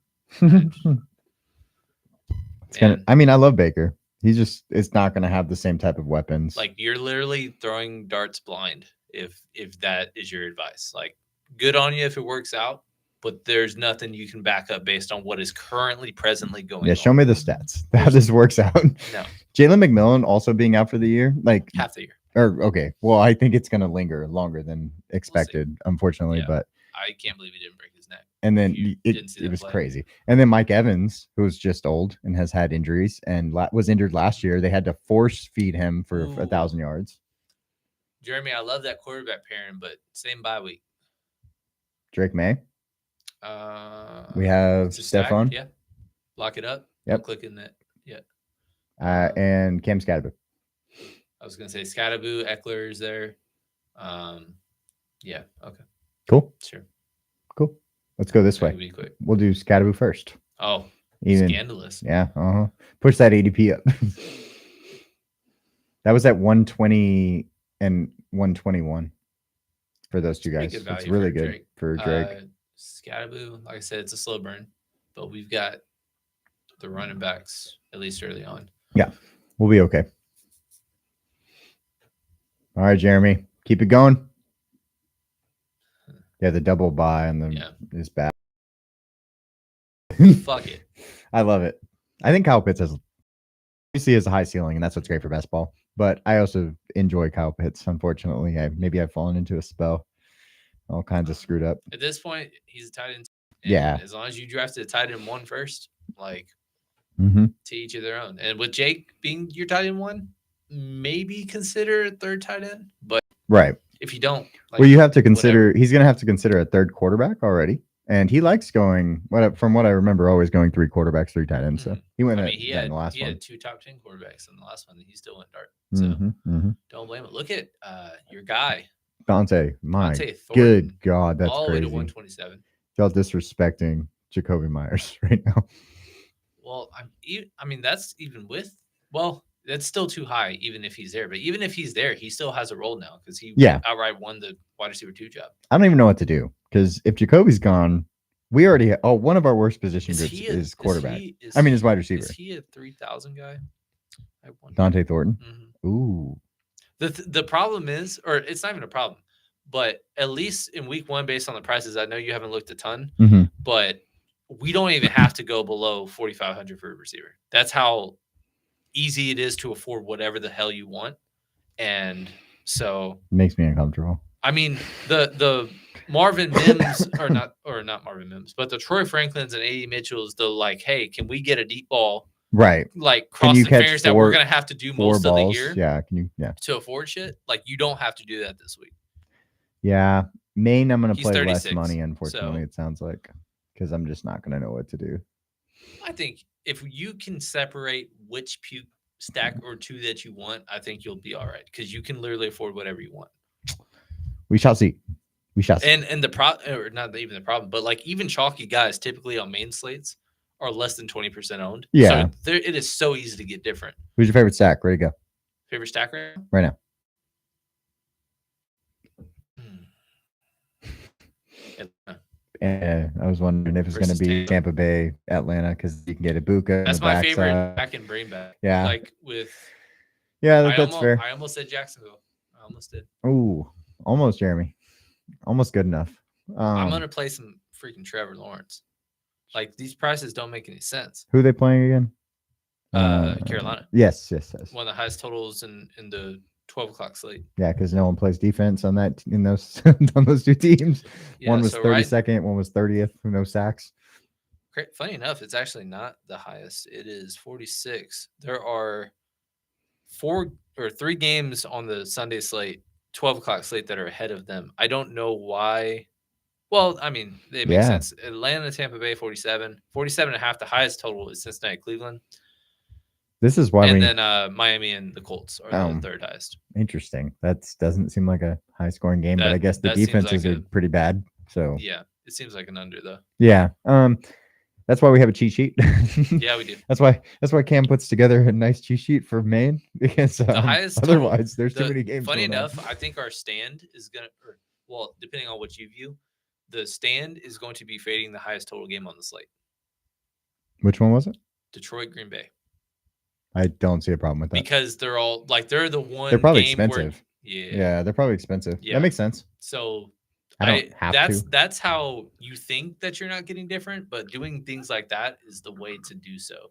I mean, I love Baker. It's not going to have the same type of weapons. Like, you're literally throwing darts blind if that is your advice. Like, good on you if it works out, but there's nothing you can back up based on what is presently going on. Yeah, show me the stats. How this works out. No. Jalen McMillan also being out for the year, like half the year. Okay. Well, I think it's going to linger longer than expected, unfortunately. Yeah. But I can't believe he didn't break his neck. And then it was crazy. And then Mike Evans, who's just old and has had injuries and was injured last year, they had to force feed him for 1,000 yards. Jeremy, I love that quarterback pairing, but same bye week. Drake May. We have Stephon. Yeah. Lock it up. Yep. I'm clicking that. Yeah. And Cam Scatterby. I was going to say Scatterby, Eckler is there. Yeah. Okay. Cool. Sure. Cool. Let's go this way. We'll do Scatterby first. Oh, scandalous. Yeah. Push that ADP up. That was at 120 and 121 for those two guys. It's really good for Drake. Scatterby, like I said, it's a slow burn, but we've got the running backs at least early on. Yeah, we'll be okay. All right, Jeremy, keep it going. Yeah, the double bye and the is bad. Fuck it. I love it. I think Kyle Pitts has a high ceiling, and that's what's great for basketball. But I also enjoy Kyle Pitts. Unfortunately, maybe I've fallen into a spell. All kinds of screwed up. At this point, he's a tight end. Yeah. As long as you drafted a tight end 1 first, like to each of their own. And with Jake being your tight end 1, maybe consider a third tight end. But right. If you don't, well, you have to consider. He's going to have to consider a third quarterback already, and he likes going. From what I remember, always going 3 quarterbacks, 3 tight ends. So he went. He had in the last he one. had 2 top 10 quarterbacks in the last one, and he still went dart. So don't blame it. Look at your guy, Dante. Thornton, Good God, that's all crazy. All the way to 127. Y'all disrespecting Jacoby Myers right now. Well, I mean that's even with that's still too high, even if he's there. But even if he's there, he still has a role now because he outright won the wide receiver 2 job. I don't even know what to do because if Jacoby's gone, we already one of our worst position groups is quarterback. Is wide receiver. Is he a 3,000 guy? Dante Thornton. Mm-hmm. Ooh. The problem is, or it's not even a problem, but at least in week 1, based on the prices, I know you haven't looked a ton, but we don't even have to go below 4,500 for a receiver. That's how easy it is to afford whatever the hell you want. And so makes me uncomfortable. I mean, the Marvin Mims or not Marvin Mims, but the Troy Franklins and A.D. Mitchells, the like, hey, can we get a deep ball? Right. Like crossing fingers that we're going to have to do most balls? Of the year. Yeah. To afford shit. Like you don't have to do that this week. Yeah. Maine, I'm going to play less money, unfortunately, it sounds like, because I'm just not going to know what to do. I think if you can separate which puke stack or 2 that you want, I think you'll be all right because you can literally afford whatever you want. We shall see. And the problem, or not even the problem, but like even chalky guys typically on main slates are less than 20% owned. Yeah. So it is so easy to get different. Who's your favorite stack? Ready to go. Favorite stack right now? And I was wondering if it's going to Versus be Tampa. Tampa Bay, Atlanta, because you can get Ibuka on That's the my favorite backside. back and bring back. Yeah. Like with Yeah, that's fair. I almost said Jacksonville. I almost did. Ooh, almost Jeremy. Almost good enough. I'm gonna play some freaking Trevor Lawrence. Like these prices don't make any sense. Who are they playing again? Carolina. Yes. One of the highest totals in the 12 o'clock slate. Yeah, because no one plays defense on that in those on those two teams. Yeah, one was so 32nd, one was 30th. No sacks. Funny enough, it's actually not the highest. It is 46. There are 3 games on the Sunday slate, 12 o'clock slate that are ahead of them. I don't know why. Well, I mean, it makes sense. Atlanta, Tampa Bay, 47. 47 and a half. The highest total is Cincinnati, Cleveland. This is why then Miami and the Colts are the third highest. Interesting. That doesn't seem like a high scoring game, but I guess the defenses are pretty bad. So yeah, it seems like an under though. Yeah. That's why we have a cheat sheet. Yeah, we do. That's why Cam puts together a nice cheat sheet for Maine, because the highest otherwise there's too many games. Funny enough, I think our stand is gonna, depending on what you view, the stand is going to be fading the highest total game on the slate. Which one was it? Detroit, Green Bay. I don't see a problem with that because they're all like they're the one. They're probably game expensive. Yeah, they're probably expensive. Yeah. That makes sense. So I don't have to. That's how you think that you're not getting different, but doing things like that is the way to do so,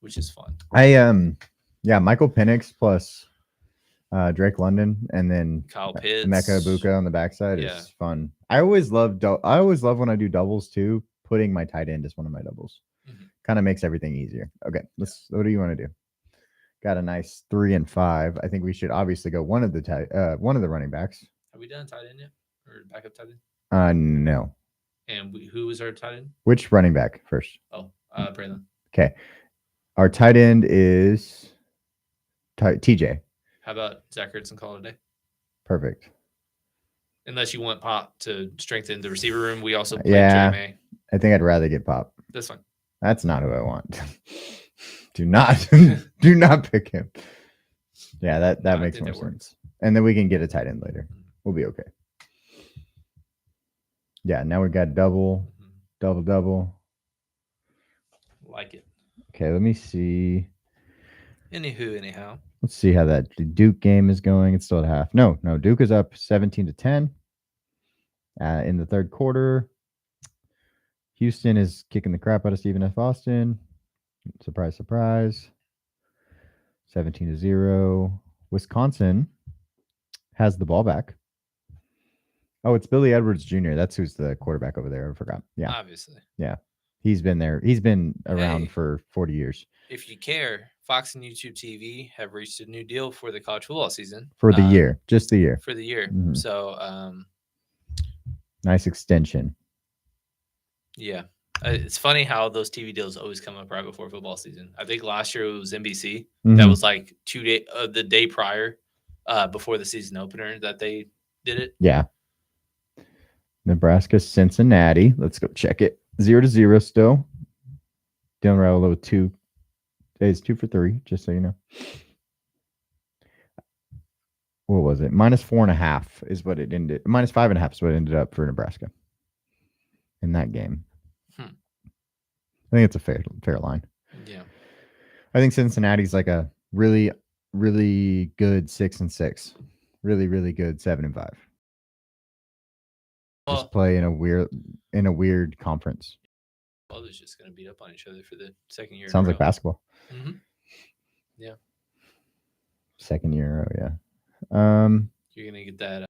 which is fun. Michael Penix plus Drake London, and then Kyle Pitts, Emeka Ibuka on the backside is fun. I always love when I do doubles too. Putting my tight end as one of my doubles kind of makes everything easier. Okay, what do you want to do? Got a nice 3 and 5. I think we should obviously go one of the running backs. Have we done tight end yet, or backup tight end? No. And who was our tight end? Which running back first? Oh, Braylon. Okay, our tight end is TJ. How about Zach Ertz and call it a day? Perfect. Unless you want Pop to strengthen the receiver room, we also play JMA. I think I'd rather get Pop. That's fine. That's not who I want. Do not pick him. Yeah, that makes more sense. And then we can get a tight end later. We'll be okay. Yeah, now we got double. Like it. Okay, let me see. Anyhow. Let's see how that Duke game is going. It's still at half. No, Duke is up 17-10 in the third quarter. Houston is kicking the crap out of Stephen F. Austin. Surprise, surprise. 17-0. Wisconsin has the ball back. Oh, it's Billy Edwards Jr. That's who's the quarterback over there. I forgot. Yeah. Obviously. Yeah. He's been there. He's been around for 40 years. If you care, Fox and YouTube TV have reached a new deal for the college football season. For the year. Just the year. For the year. Mm-hmm. So, nice extension. Yeah. It's funny how those TV deals always come up right before football season. I think last year it was NBC. That was like the day prior, before the season opener that they did it. Yeah. Nebraska, Cincinnati. Let's go check it. 0-0 still. Dylan Raiola with 2. Today's 2 for 3, just so you know. What was it? -4.5 is what it ended. -5.5 is what it ended up for Nebraska in that game. I think it's a fair line. Yeah. I think Cincinnati's like a really, really good 6-6. Really, really good 7-5. Just play in a weird conference. Well, they're just going to beat up on each other for the second year. Sounds like basketball. Mm-hmm. Yeah. Second year in a row, yeah. You're going to get that.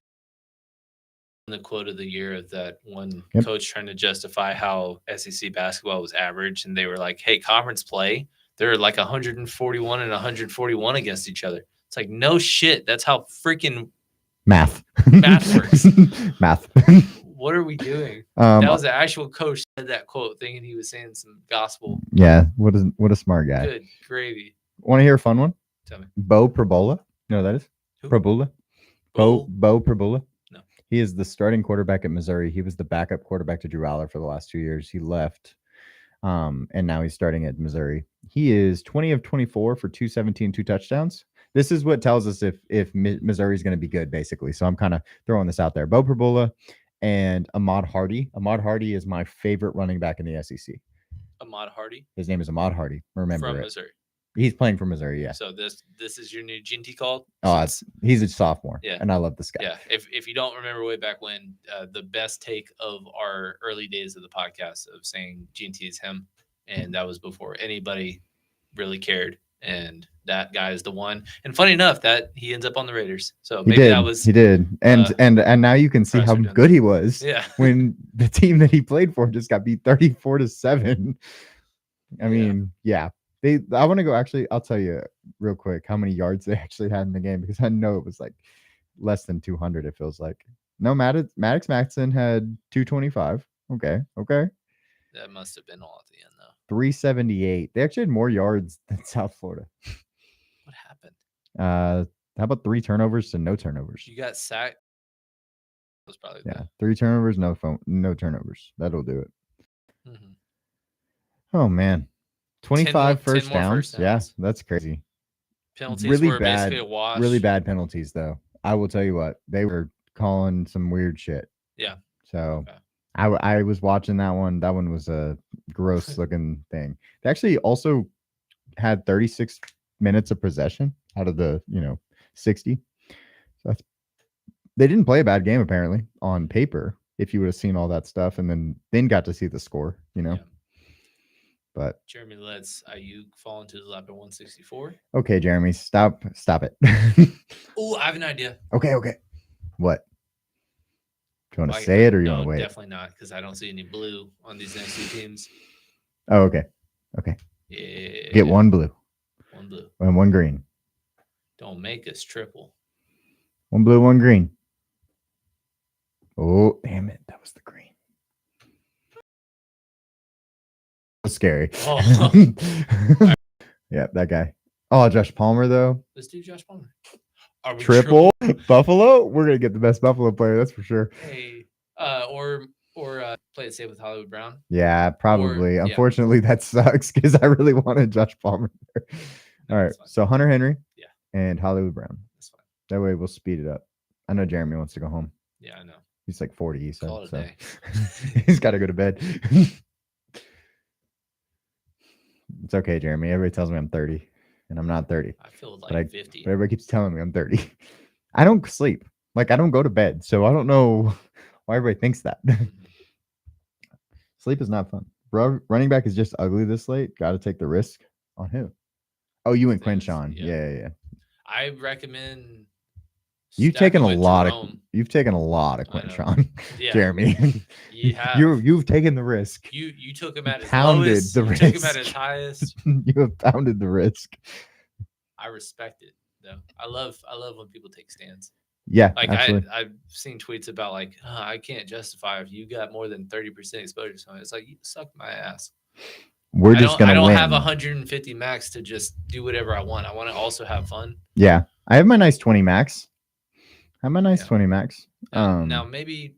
The quote of the year of that one coach trying to justify how SEC basketball was average, and they were like, "Hey, conference play, they're like 141 and 141 against each other." It's like, no shit. That's how freaking math works. Math. What are we doing? That was the actual coach said that quote, thinking he was saying some gospel. Yeah, what a smart guy. Good gravy. Want to hear a fun one? Tell me. Bo Prabula. You know who that is? Who? Prabula. Bo Prabula. No. He is the starting quarterback at Missouri. He was the backup quarterback to Drew Aller for the last 2 years. He left, and now he's starting at Missouri. He is 20 of 24 for 217, 2 touchdowns. This is what tells us if Missouri is going to be good, basically. So I'm kind of throwing this out there. Bo Prabula and Ahmad Hardy. Ahmad Hardy is my favorite running back in the SEC. Ahmad Hardy His name is Ahmad Hardy. Remember from it. Missouri. He's playing for Missouri. Yeah. So this is your new GNT call. Oh, he's a sophomore. Yeah. And I love this guy. Yeah. If you don't remember way back when, the best take of our early days of the podcast of saying GNT is him, and that was before anybody really cared. And that guy is the one. And funny enough, that he ends up on the Raiders. So maybe that was he did. And now you can see how good he was. Yeah. When the team that he played for just got beat 34-7. I mean, yeah. I want to go. Actually, I'll tell you real quick how many yards they actually had in the game, because I know it was like less than 200. It feels like. No, Maddox Maxson had 225. Okay. That must have been all at the end, though. 378. They actually had more yards than South Florida. What happened? How about 3 turnovers to no turnovers? You got sacked. That was probably 3 turnovers, no turnovers. That'll do it. Mm-hmm. Oh man, 25 first downs. First yeah, that's crazy. Penalties really were bad, basically a wash. Really bad penalties, though. I will tell you what, they were calling some weird shit. Yeah. So I was watching that one. That one was a gross looking thing. They actually also had 36 minutes of possession out of the 60. So they didn't play a bad game apparently on paper. If you would have seen all that stuff and then got to see the score, Yeah. But Jeremy lets Ayuk fall into the lap at 164. Okay, Jeremy, stop it. Oh, I have an idea. Okay. What? Do you want to say it or you want to wait? Definitely not, because I don't see any blue on these next 2 teams. Oh, okay. Yeah. Get 1 blue. 1 blue. And 1 green. Don't make us triple. 1 blue, 1 green. Oh, damn it. That was the green. Scary. Oh. Yeah, that guy. Oh, Josh Palmer, though. Let's do Josh Palmer. Are we triple? Buffalo? We're going to get the best Buffalo player, that's for sure. Hey, or play it safe with Hollywood Brown. Yeah, probably. Unfortunately, that sucks because I really wanted Josh Palmer there. All right, so Hunter Henry and Hollywood Brown. That's fine. That way we'll speed it up. I know Jeremy wants to go home. Yeah, I know. He's like 40, he said. Call it a day. He's got to go to bed. It's okay, Jeremy. Everybody tells me I'm 30, and I'm not 30. I feel like 50. But everybody keeps telling me I'm 30. I don't sleep. Like, I don't go to bed, so I don't know why everybody thinks that. Sleep is not fun. Running back is just ugly this late. Got to take the risk. On who? Oh, you and Quinshawn. Yeah. I recommend. You've taken a lot of Quinshawn, Jeremy. You've taken the risk. You took him at his lowest. You took him at his highest. You have pounded the risk. I respect it though. I love when people take stands. Yeah, like absolutely. I've seen tweets about like I can't justify if you got more than 30% exposure. So it's like you suck my ass. We're just gonna. I don't win. have 150 max to just do whatever I want. I want to also have fun. Yeah, I have my nice 20 max. 20 max. Now maybe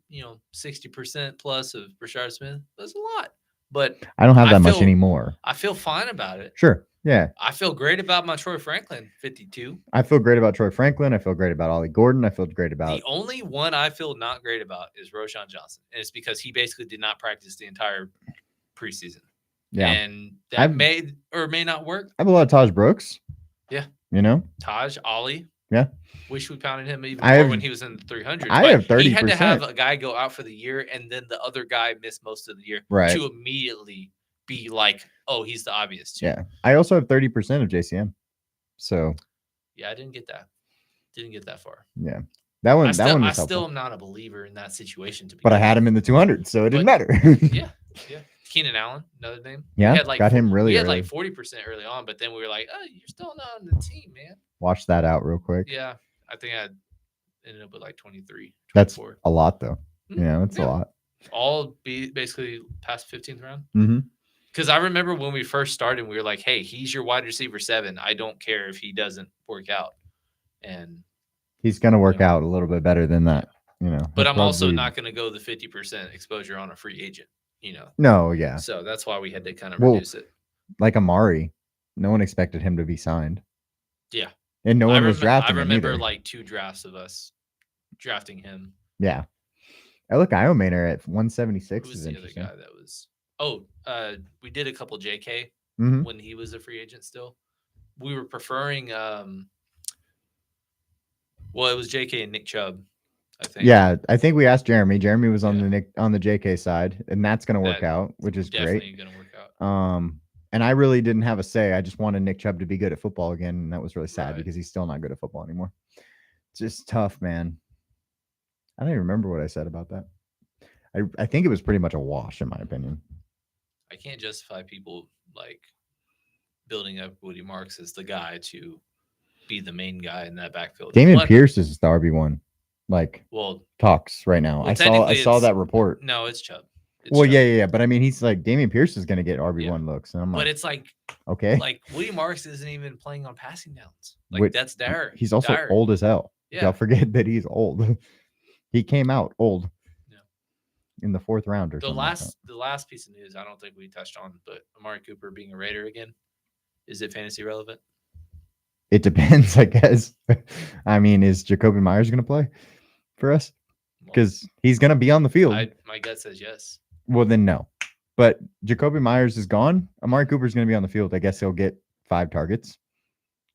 60% plus of Rashard Smith. That's a lot, but I don't have that much anymore. I feel fine about it. Sure. Yeah. I feel great about my Troy Franklin 52. I feel great about Troy Franklin. I feel great about Ollie Gordon. I feel great about the only one I feel not great about is Roschon Johnson, and it's because he basically did not practice the entire preseason. Yeah, and that may or may not work. I have a lot of Taj Brooks. Yeah, Taj, Ollie. Yeah. Wish we pounded him even more when he was in the 300s. I have 30%. He had to have a guy go out for the year and then the other guy miss most of the year to immediately be like, oh, he's the obvious two. Yeah. I also have 30% of JCM. So. Yeah, I didn't get that. Didn't get that far. Yeah. That one was helpful. I still am not a believer in that situation. But I had him in the 200s, so it didn't matter. Yeah. Keenan Allen, another name. Yeah, got him really We had early. like 40% early on, but then we were like, oh, you're still not on the team, man. Watch that out real quick. Yeah. I think I ended up with like 23, 24. That's a lot, though. Yeah, that's a lot. All basically past 15th round. Mm-hmm. Because I remember when we first started, we were like, hey, he's your wide receiver 7. I don't care if he doesn't work out. And he's going to work out a little bit better than that, But I'm also not going to go the 50% exposure on a free agent, No, yeah. So that's why we had to kind of reduce it. Like Amari, no one expected him to be signed. Yeah. And no one was drafting him. I remember like 2 drafts of us drafting him. Yeah. Look, Iomaner at 176 Who's is the other interesting. guy that was? Oh, we did a couple JK Mhm. when he was a free agent still. We were preferring well, it was JK and Nick Chubb, I think. Yeah, I think we asked Jeremy. Jeremy was on Yeah. the JK side, and that's going to work That out, which is definitely great. gonna work out. And I really didn't have a say. I just wanted Nick Chubb to be good at football again, and that was really sad Right. because he's still not good at football anymore. It's just tough, man. I don't even remember what I said about that. I think it was pretty much a wash, in my opinion. I can't justify people like building up Woody Marks as the guy to be the main guy in that backfield. Damian What? Pierce is the RB1, like Well, talks right now. well, I technically saw it's that report. no, it's Chubb. It's Well, Chubb. yeah. But I mean, he's like Damian Pierce is going to get RB1 looks, and I'm But like, it's like okay. Woody Marks isn't even playing on passing downs. Like Wait, that's dire. he's also dire. old as hell. Yeah. Y'all forget that he's old. He came out old. Yeah. In the 4th round or The something. the last piece of news I don't think we touched on, but Amari Cooper being a Raider again, is it fantasy relevant? It depends, I guess. I mean, is Jacoby Myers going to play for us? Because he's going to be on the field. My gut says yes. Well, then no. But Jacoby Myers is gone. Amari Cooper's going to be on the field. I guess he'll get 5 targets.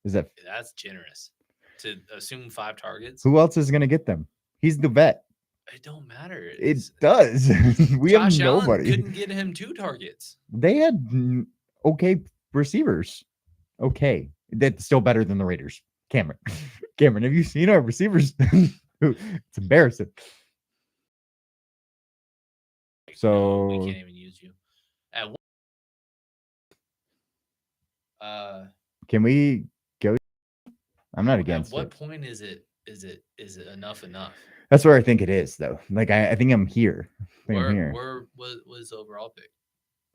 That's generous to assume 5 targets? Who else is going to get them? He's the vet. It don't matter. It does. We Josh have nobody. Allen couldn't get him 2 targets. They had okay receivers. Okay. That's still better than the Raiders. Cameron, have you seen our receivers? It's embarrassing. So no, we can't even use you. At can we go? I'm not against it. At what it. point is it enough? That's where I think it is, though. Like I think I'm here. Where was the overall pick?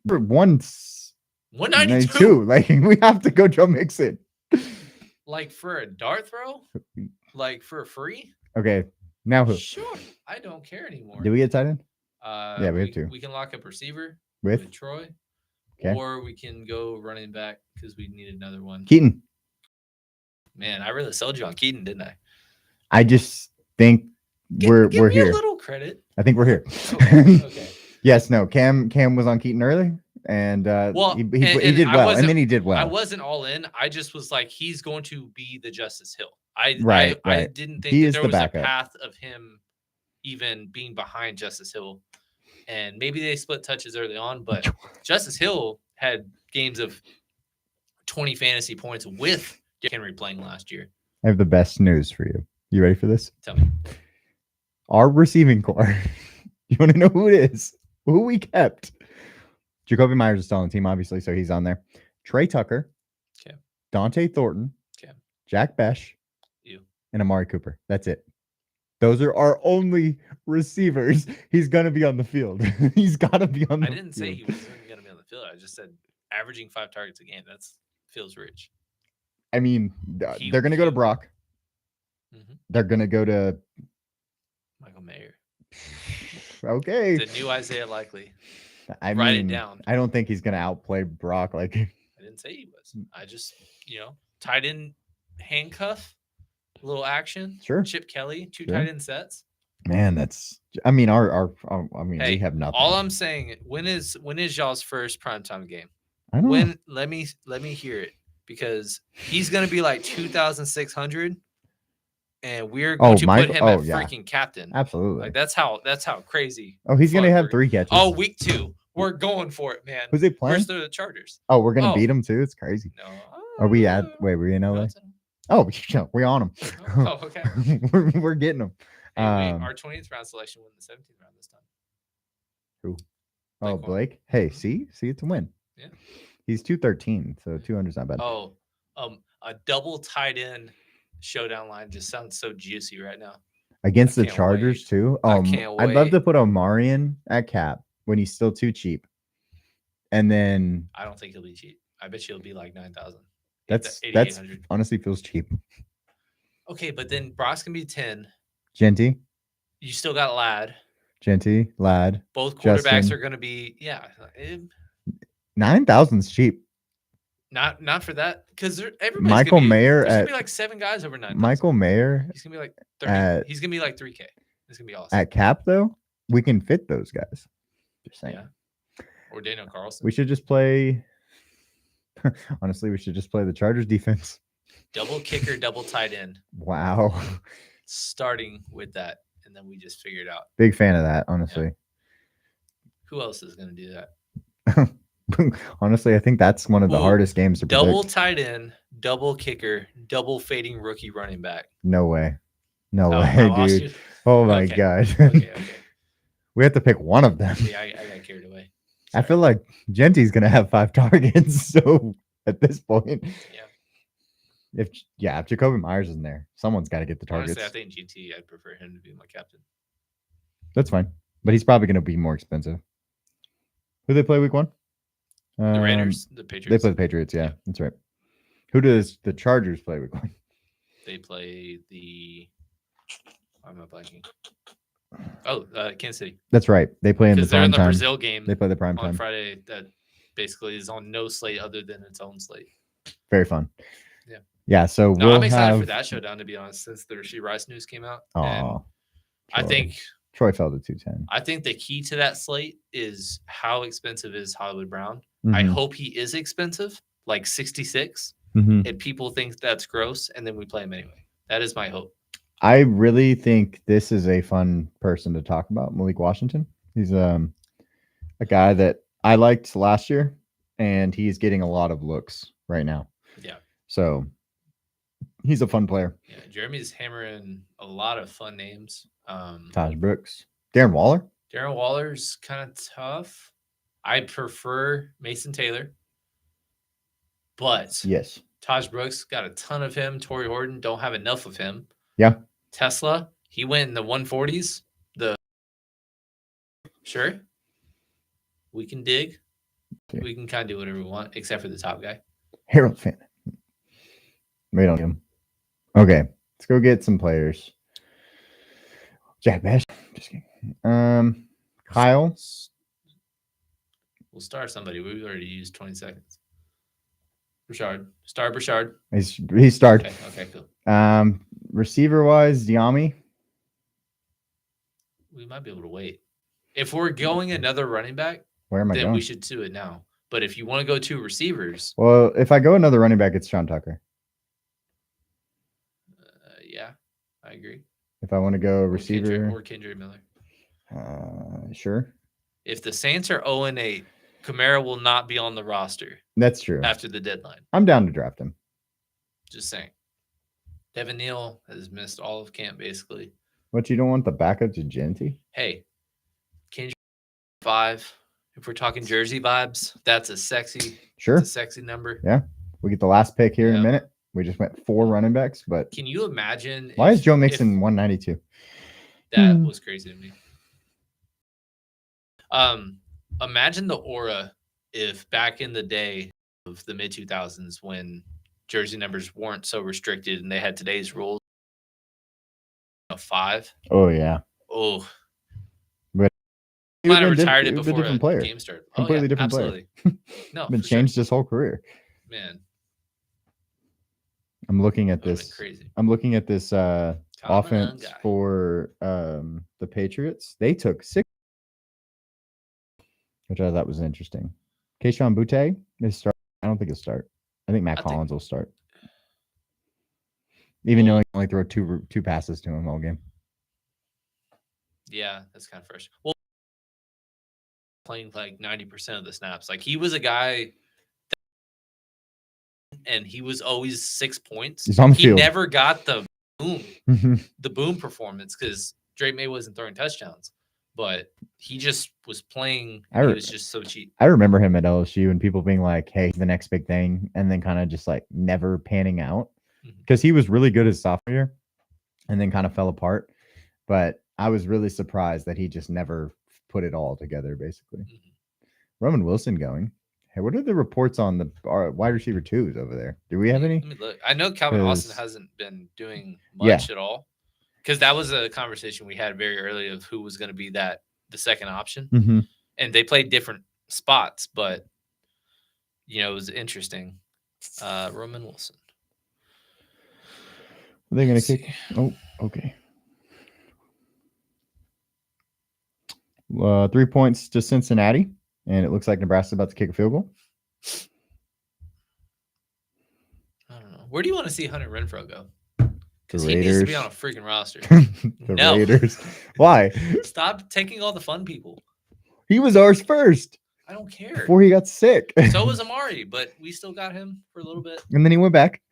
For 192. Like we have to go Joe Mixon. Like for a dart throw? Like for free? Okay. Now who? Sure. I don't care anymore. Did we get tight end? Yeah, we have 2. We can lock up receiver with Troy. Okay. Or we can go running back because we need another one. Keaton. Man, I really sold you on Keaton, didn't I? I just think we're give me here. A little credit. I think we're here. Okay. Yes, no. Cam was on Keaton early, and he did well, and then he did well. I wasn't all in. I just was like, he's going to be the Justice Hill. I didn't think that there was a path of him even being behind Justice Hill, and maybe they split touches early on, but Justice Hill had games of 20 fantasy points with Henry playing last year. I have the best news for you. You ready for this? Tell me. Our receiving core. You want to know who it is? Who we kept? Jacoby Myers is still on the team, obviously, so he's on there. Trey Tucker. Okay. Dante Thornton. Okay. Jack Besh. You. And Amari Cooper. That's it. Those are our only receivers. He's going to be on the field. He's got to be on the field. I didn't say he wasn't going to be on the field. I just said averaging 5 targets a game. That feels rich. I mean, they're going to go to Brock. Mm-hmm. They're going to go to Michael Mayer. Okay. The new Isaiah Likely. Write it down. I don't think he's going to outplay Brock. Like I didn't say he was. I just, tight end handcuff, little action. Sure. Chip Kelly, 2 tight end sets. Man, that's. I mean, we have nothing. All I'm saying, when is y'all's first primetime game? I don't know. Let me hear it, because he's going to be like 2,600. And we're going to put him at freaking captain. Absolutely. Like that's how crazy. Oh, he's gonna have 3 catches. Oh, week 2. We're going for it, man. Who's he playing? Where's the Chargers? Oh, we're gonna beat him too. It's crazy. No. Are we at? Wait, were we in LA? Oh, we on him. Oh, okay. we're getting him. Hey, our 20th round selection won the 17th round this time. Who? Blake. Hey, see, it's a win. Yeah. He's 213, so 200's not bad. Oh, a double tight end showdown line just sounds so juicy right now. Against the Chargers too. I'd love to put Omarion at cap when he's still too cheap. And then I don't think he'll be cheap. I bet he'll be like 9,000. That's honestly feels cheap. Okay, but then Brock's gonna be 10. Genty. You still got Ladd. Both quarterbacks Justin. Are gonna be 9,000's cheap. Not for that, because everybody's Michael Mayer there's gonna be like 7 guys over 9. Michael Mayer. He's gonna be like 30. He's gonna be like 3K. It's gonna be awesome. At cap though, we can fit those guys. Just saying. Yeah. Or Daniel Carlson. We should just play. Honestly, we should just play the Chargers defense. Double kicker, double tight end. Wow. Starting with that, and then we just figure it out. Big fan of that, honestly. Who else is going to do that? Honestly, I think that's one of the hardest games to predict. Double tight end, double kicker, double fading rookie running back. No way. No way, dude. Oh my God. Okay. We have to pick one of them. Yeah, I got carried away. Sorry. I feel like Genty's going to have 5 targets. So at this point, if Jacoby Myers is in there, someone's got to get the targets. Honestly, I think GT, I'd prefer him to be my captain. That's fine. But he's probably going to be more expensive. Who they play week 1? The Raiders, the Patriots. They play the Patriots, yeah. That's right. Who does the Chargers play week 1? They play the... I'm not blanking. Oh, Kansas City. That's right. They play in the prime time. They're in the Brazil game. They play the prime time on Friday. That basically is on no slate other than its own slate. Very fun. Yeah. Yeah. So I'm excited for that showdown, to be honest, since the Rasheed Rice news came out. Oh, I think Troy fell to 210. I think the key to that slate is how expensive is Hollywood Brown. Mm-hmm. I hope he is expensive, like 66, and people think that's gross, and then we play him anyway. That is my hope. I really think this is a fun person to talk about, Malik Washington. He's a guy that I liked last year, and he's getting a lot of looks right now. Yeah. So he's a fun player. Yeah, Jeremy's hammering a lot of fun names. Taj Brooks, Darren Waller. Darren Waller's kind of tough. I prefer Mason Taylor, but yes, Taj Brooks got a ton of him. Torrey Horton don't have enough of him. Yeah. Tesla, he went in the 140s. Sure. We can dig. Okay. We can kind of do whatever we want, except for the top guy. Harold Finn. Wait on him. Okay. Let's go get some players. Jack Bash. Just kidding. Kyle. We'll start somebody. We've already used 20 seconds. Brashard. Star Brashard. He started. Okay, cool. Receiver wise, Diami. We might be able to wait. If we're going another running back, where am I going? We should do it now. But if you want to go 2 receivers. Well, if I go another running back, it's Sean Tucker. Yeah, I agree. If I want to go receiver. Or Kendrick Miller. Sure. If the Saints are 0-8, Kamara will not be on the roster. That's true. After the deadline. I'm down to draft him. Just saying. Devin Neal has missed all of camp, basically. What, you don't want the backup to Genty? Hey, Kendrick 5. If we're talking jersey vibes, that's a sexy, sure, a sexy number. Yeah. We get the last pick here in a minute. We just went 4 running backs, but can you imagine why is Joe Mixon 192? That was crazy to me. Imagine the aura if back in the day of the mid 2000s when jersey numbers weren't so restricted and they had today's rules. 5. Oh yeah. Oh. But he might have retired it before the game started. Completely different absolutely. player. No, been changed his whole career. Man. I'm looking at this. Crazy. I'm looking at this offense for the Patriots. They took 6, which I thought was interesting. Keyshawn Butte is start. I don't think he'll start. I think Matt Collins will start. Even though he only throw two passes to him all game. Yeah, that's kind of fresh. Well, playing like 90% of the snaps. Like he was a guy and he was always 6 points. He's on the field. He never got the boom performance because Drake May wasn't throwing touchdowns, but he just was playing. He was just so cheap. I remember him at LSU and people being like, "Hey, the next big thing," and then kind of just like never panning out because he was really good his sophomore year, and then kind of fell apart. But I was really surprised that he just never put it all together. Basically, Roman Wilson going. Hey, what are the reports on the wide receiver 2s over there? Do we have any? Let me look. I know Calvin Austin hasn't been doing much at all because that was a conversation we had very early of who was going to be the second option, and they played different spots, but it was interesting. Roman Wilson. Are they going to kick? Oh, okay. 3 points to Cincinnati, and it looks like Nebraska's about to kick a field goal. I don't know. Where do you want to see Hunter Renfro go? The Because he needs to be Raiders. on a freaking roster. The No. Raiders. Why? Stop taking all the fun people. He was ours first I don't care. before he got sick. So was Amari, but we still got him for a little bit. And then he went back.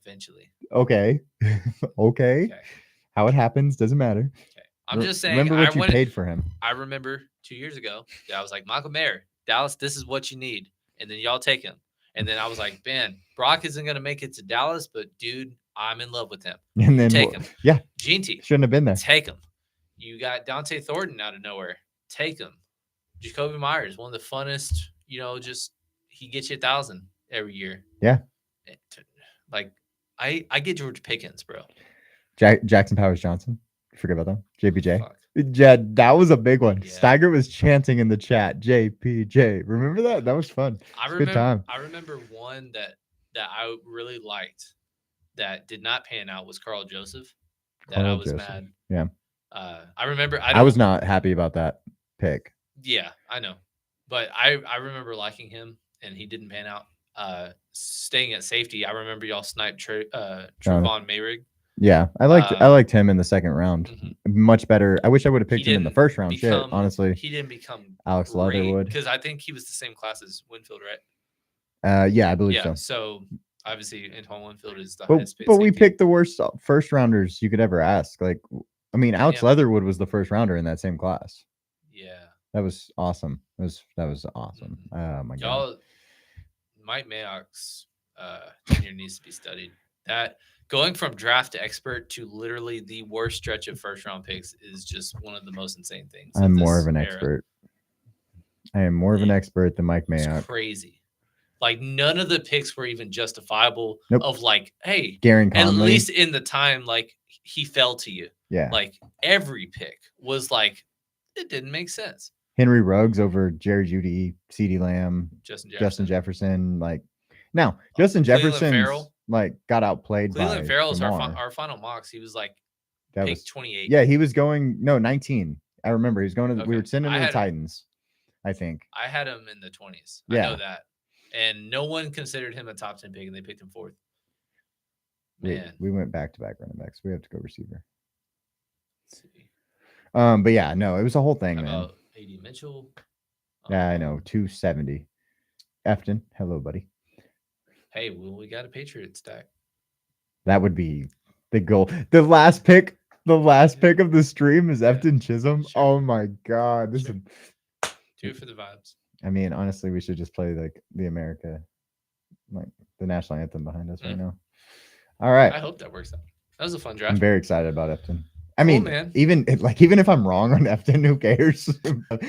Eventually. Okay. Okay. Okay. How it happens doesn't matter. Okay. I'm just saying. Remember what you paid for him. I remember 2 years ago that I was like, Michael Mayer, Dallas, this is what you need. And then y'all take him. And then I was like, Ben, Brock isn't going to make it to Dallas, but dude, I'm in love with him. And then Take him. Yeah. G&T. Shouldn't have been there. Take him. You got Dante Thornton out of nowhere. Take him. Jacoby Myers, one of the funnest, just he gets you 1,000 every year. Yeah. Like, I get George Pickens, bro. Jackson Powers Johnson. Forget about that. JPJ. Fuck. Yeah, that was a big one. Yeah. Steiger was chanting in the chat, JPJ. Remember that? That was fun. Good time. I remember one that I really liked that did not pan out was Carl Joseph. I was mad. Yeah. I remember. I was not happy about that pick. Yeah, I know. But I remember liking him, and he didn't pan out. Staying at safety, I remember y'all sniped Trevon Mayrig. Yeah, I liked him in the second round. Mm-hmm. Much better. I wish I would have picked him in the first round. Honestly. He didn't become Alex Leatherwood. Because I think he was the same class as Winfield, right? Yeah, I believe so. So obviously Antoine Winfield is the highest paid. But we picked the worst first rounders you could ever ask. Like, I mean, Alex Leatherwood was the first rounder in that same class. Yeah. That was awesome. That was awesome. Oh my god. Mike Mayock's tenure needs to be studied. That going from draft to expert to literally the worst stretch of first round picks is just one of the most insane things. I'm more of an expert. I am more of an expert than Mike Mayock. It's crazy. Like none of the picks were even justifiable. Nope. Of like, hey, Garen Conley. At least in the time, like he fell to you. Yeah. Like every pick was like, it didn't make sense. Henry Ruggs over Jerry Jeudy, CeeDee Lamb, Justin Jefferson. Like now, Justin Jefferson like got outplayed by Cleveland Farrell's our final mocks. He was like pick 28. Yeah, he was going 19. I remember he was going to. We were sending him to the Titans. I think I had him in the 20s. Yeah. I know that, and no one considered him a top 10 pick, and they picked him fourth. Man, we went back to back running backs. We have to go receiver. Let's see. But yeah, no, it was a whole thing, man. A.D. Mitchell. Yeah, I know. 270. Efton, hello, buddy. Hey, well, we got a Patriot stack. That would be the goal. The last pick of the stream is Efton Chisholm. Sure. Oh my god, this is do it for the vibes. I mean, honestly, we should just play like the national anthem behind us right now. All right. I hope that works out. That was a fun draft. I'm very excited about Efton. I mean, even if I'm wrong on Efton, who cares?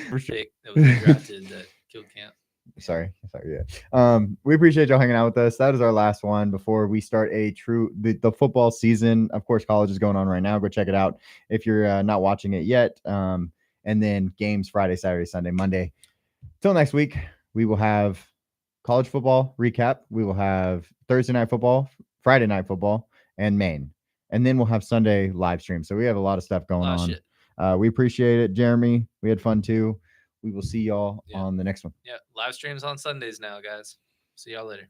For sure. That was drafted that killed camp. Sorry, yeah. We appreciate y'all hanging out with us. That is our last one before we start the football season. Of course, college is going on right now. Go check it out if you're not watching it yet. And then games Friday, Saturday, Sunday, Monday. Till next week, we will have college football recap. We will have Thursday night football, Friday night football, and Maine. And then we'll have Sunday live stream. So we have a lot of stuff going on. We appreciate it, Jeremy. We had fun too. We will see y'all on the next one. Yeah, live streams on Sundays now, guys. See y'all later.